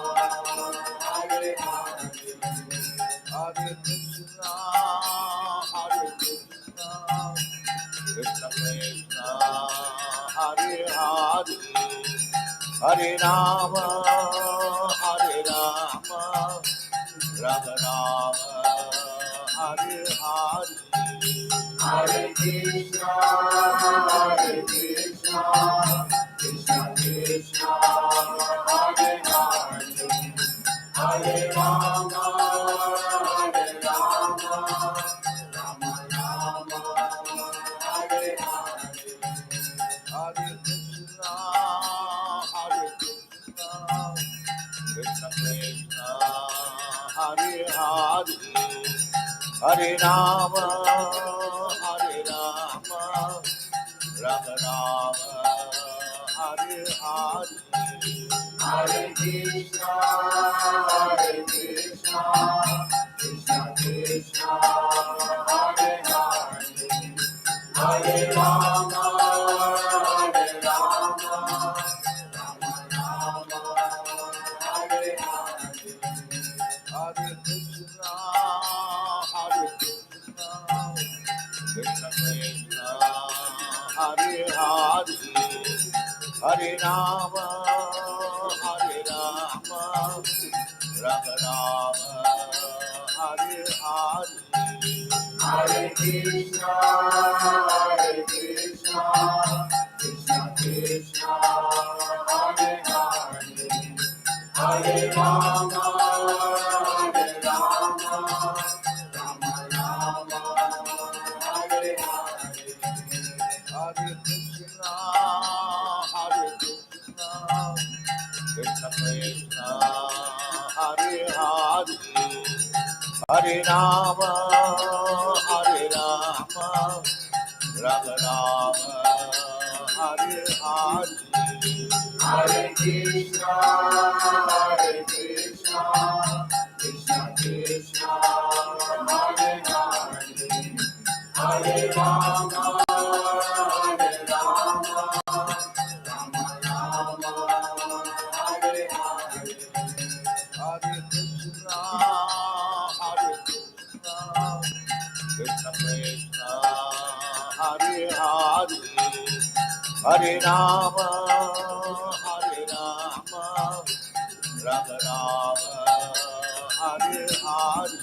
Hare Hare, Hare Krishna, Krishna Krishna, Hare Hare, Hare Rama, Rama Rama, Hare Hare, Hare Krishna, Krishna Krishna, Hare Hare, Hare Rama, Rama Rama, Hare Hare, Hare Krishna, Krishna Krishna, Hare Hare, Hare Rama, Rama Rama, Hare Hare, Hare Krishna, Krishna Krishna, Hare Hare, Hare Rama, Rama Rama, Hare Hare, Hare Krishna, Krishna Krishna, Hare Hare, Hare Rama, Rama Rama, Hare Hare, Hare Krishna, Krishna Krishna, Hare Hare, Hare Rama, Rama Rama, Hare Krishna, Hare Krishna, Krishna Krishna, Hare Hare, Hare Rama, Hare Rama, Rama Rama, Hare Hare, Hare Krishna, Hare Krishna, Krishna Krishna, Hare Hare, Hare Rama, Hare Rama, Rama Rama, Hare Hare, Hare Krishna, Hare Krishna, Krishna Krishna, Hare Hare, Hare Rama, Hare Rama, Rama Rama, Hare Hare, Hare Krishna, Hare Krishna, Krishna Krishna, Hare Hare, Hare Rama, Hare Rama, Rama Rama, Hare Hare,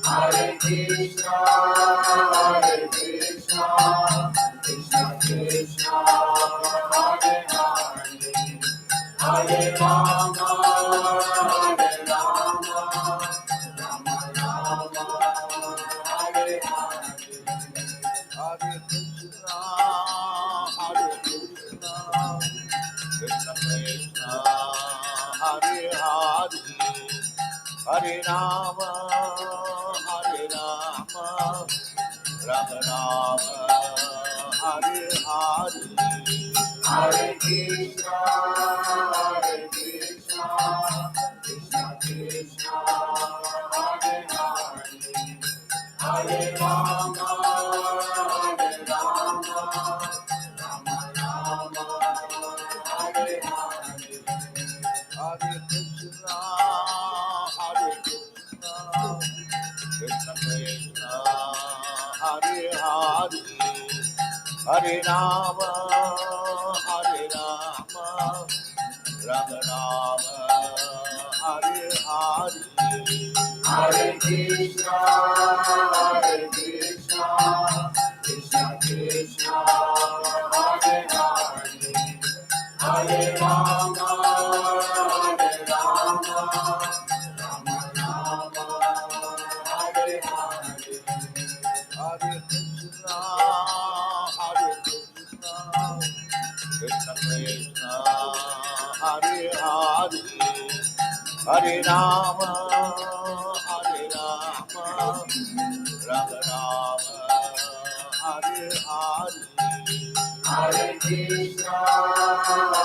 Hare Krishna, Hare Krishna, Krishna Krishna, Hare Hare, Hare Rama, Hare Rama, Rama Rama, Hare Hare, Hare Krishna, Hare Krishna, Krishna Krishna, Hare Hare, Hare Rama, Hare Rama, Rama Rama, Hare Hare, Hare Krishna, Hare Krishna, Krishna Krishna, Hare Hare, Hare Rama, Hare Rama, Rama Rama, Hare Hare, Hare Krishna, Hare Krishna, Krishna Krishna, Hare Hare, Hare Rama, Hare Rama, Rama Rama, Hare Hare, Hare Krishna, Hare Krishna, Krishna Krishna, Hare Hare, Hare Rama, Hare Rama, Rama Rama, Hare Hare, Hare Krishna, Hare Krishna, Krishna Krishna, Hare Hare, Hare Rama, Hare Rama, Rama Rama, Hare Hare, Hare Krishna,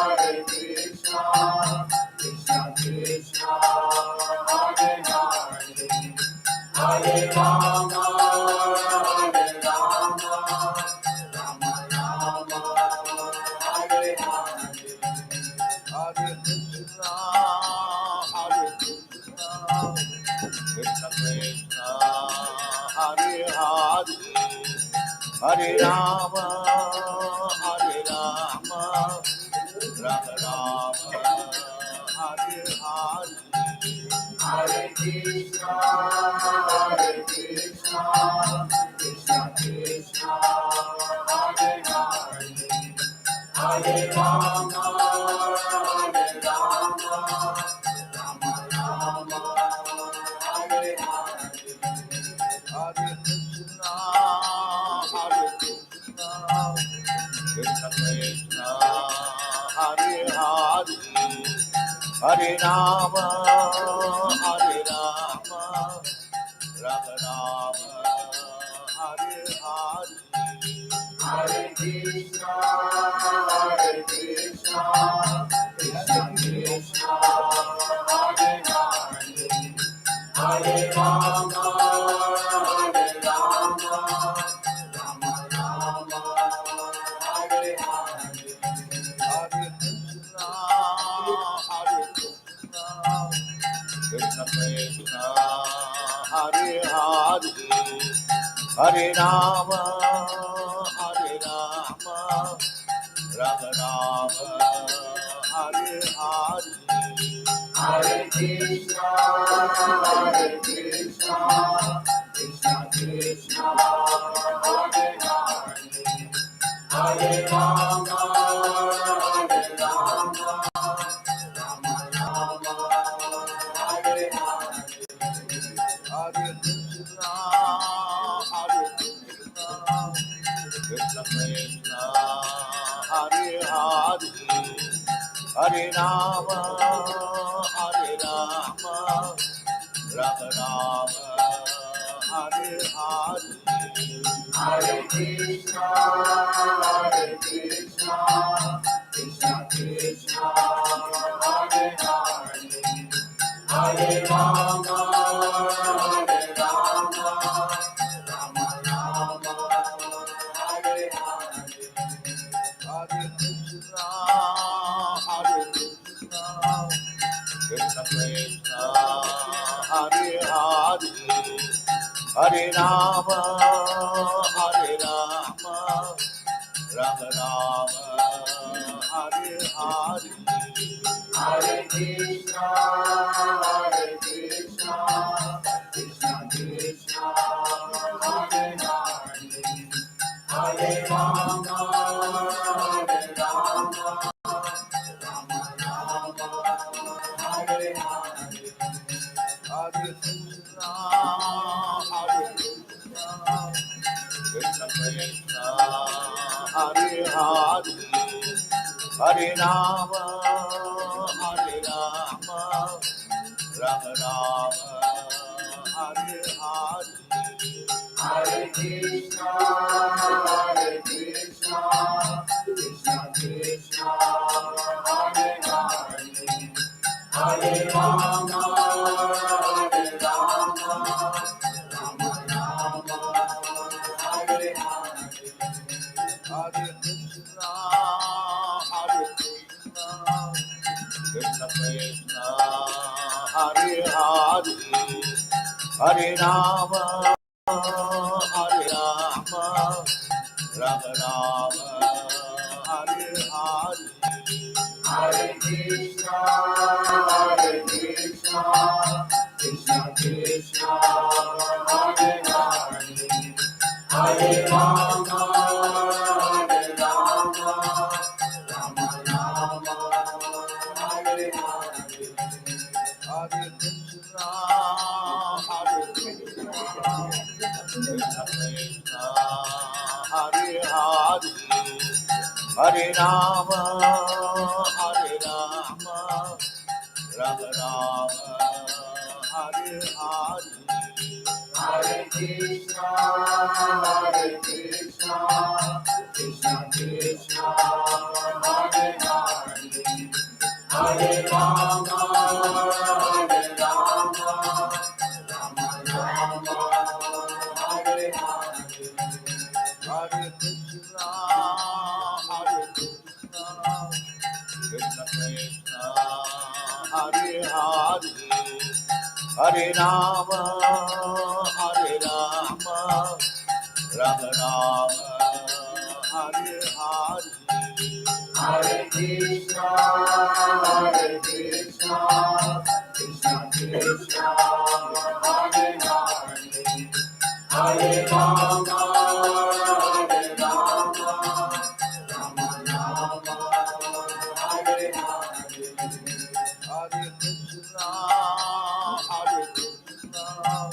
Hare Krishna, Krishna Krishna, Hare Hare, Hare Rama, Hare Rama, Rama Rama, Hare Hare, Hare Krishna, Hare Krishna, Krishna Krishna, Hare Hare, Hare Rama, Hare Rama, Rama Rama, Hare Hare, Hare Krishna, Hare Krishna, Krishna Krishna, Hare Hare, Hare Rama, Hare Rama, Rama Rama, Hare Hare, Hare Krishna, Hare Krishna, Krishna Krishna, Hare Hare, Hare Rama, Hare Rama, Rama Rama, Hare Hare, Hare Krishna, Hare Krishna, Krishna Krishna, Hare Hare, Hare Rama, Hare Rama, Rama Rama, Hare Hare, Hare Krishna, Hare Krishna, Krishna Krishna, Hare Hare, Hare Rama, Hare Rama, Rama Rama, Hare Hare, Hare Krishna, Hare Krishna, Hare Rama, Hare Rama, Rama Rama, Hare Hare, Hare Krishna, Krishna Krishna, Hare Hare, Hare Rama, Rama Rama, Hare Hare, Hare Krishna, Krishna Krishna, Hare Hare, Hare Rama, Rama Rama, Hare Hare, Hare Krishna, Krishna Krishna, Hare Hare, Hare Rama, Rama Rama, Hare Hare, Hare Krishna, Krishna Krishna, Hare Hare, Hare Rama, Rama Rama, Hare Hare, Hare Krishna, Krishna Krishna, Hare Hare, Hare Rama, Rama Rama, Hare Hare, Hare Krishna, Krishna Krishna, Hare Hare, Hare Rama, Rama Rama, Hare Hare, Hare Krishna, Krishna Krishna, Hare Hare, Hare Rama, Rama Rama, Hare Hare, Hare Krishna, Krishna Krishna, Hare Hare, Hare Rama, Rama Rama, Hare Hare, Hare Krishna, Krishna Krishna, Hare Hare, Hare Rama, Rama Rama, Hare Hare, Hare Krishna, Krishna Krishna, Hare Hare, Hare Rama, Rama Rama, Hare Hare, Hare Krishna, Krishna Krishna, Hare Hare, Hare Rama, Rama Rama, Hare Hare,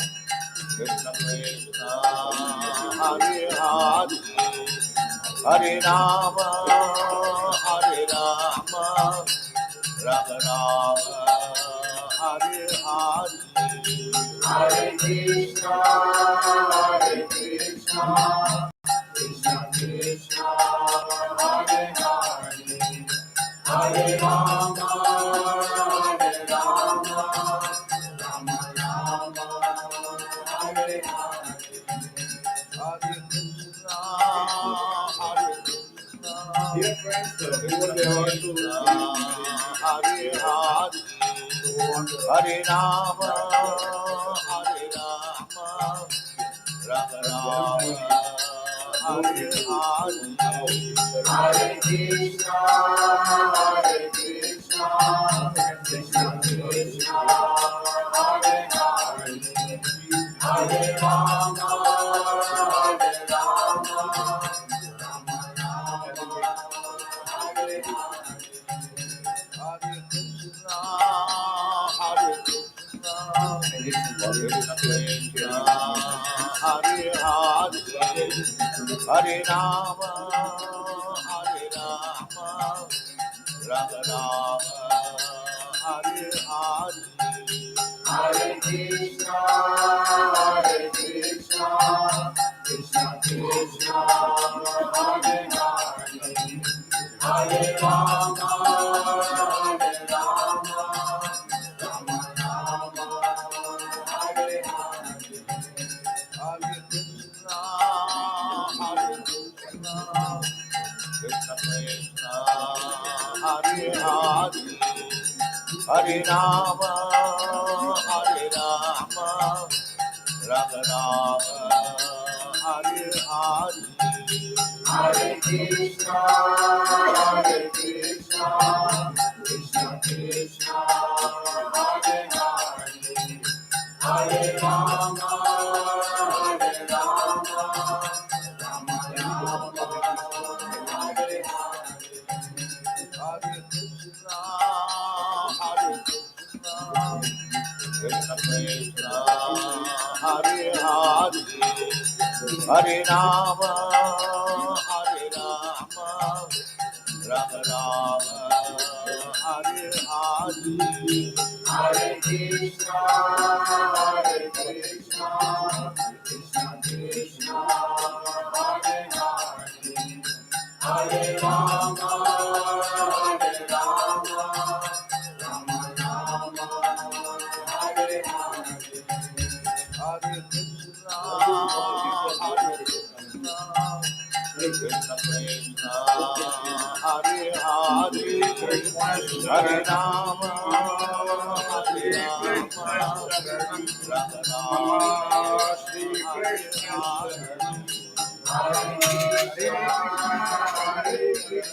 Hare Krishna, Krishna Krishna, Hare Hare, Hare Rama, Rama Rama, Hare Hare, Hare Krishna, Krishna Krishna, Hare Hare, Hare Rama, Rama Rama, Hare Hare, Hare Krishna, dear friends, before they want to Hare Hare, Hare Rama, Rama Rama, Hare Hare, Hare Krishna, Krishna Krishna, Hare Hare, Hare Rama, Krishna, Hare Hare, Hare Rama, Hare Rama, Rama Rama, Hare Hare, Hare Krishna, Krishna Krishna, Hare Hare, Hare Rama, Hare Rama, Rama Rama, Hare Hare, Hare Krishna, Krishna Krishna, Hare Hare, Hare Rama, Hare Rama, Rama Rama, Hare Hare, Hare Krishna, Krishna Krishna, Hare Hare, Hare Rama, Rama Rama, Hare Hare, Hare Krishna, Krishna Krishna, Hare Hare, Hare Rama, Rama Rama, Hare Hare, Hare Krishna, Krishna Krishna, Hare Hare, Hare Rama, Rama Rama, Hare Hare, Hare Krishna, Krishna Krishna, Hare Hare, Hare Rama, Rama Rama, Shri Krishna, Hare Krishna, Hare Krishna.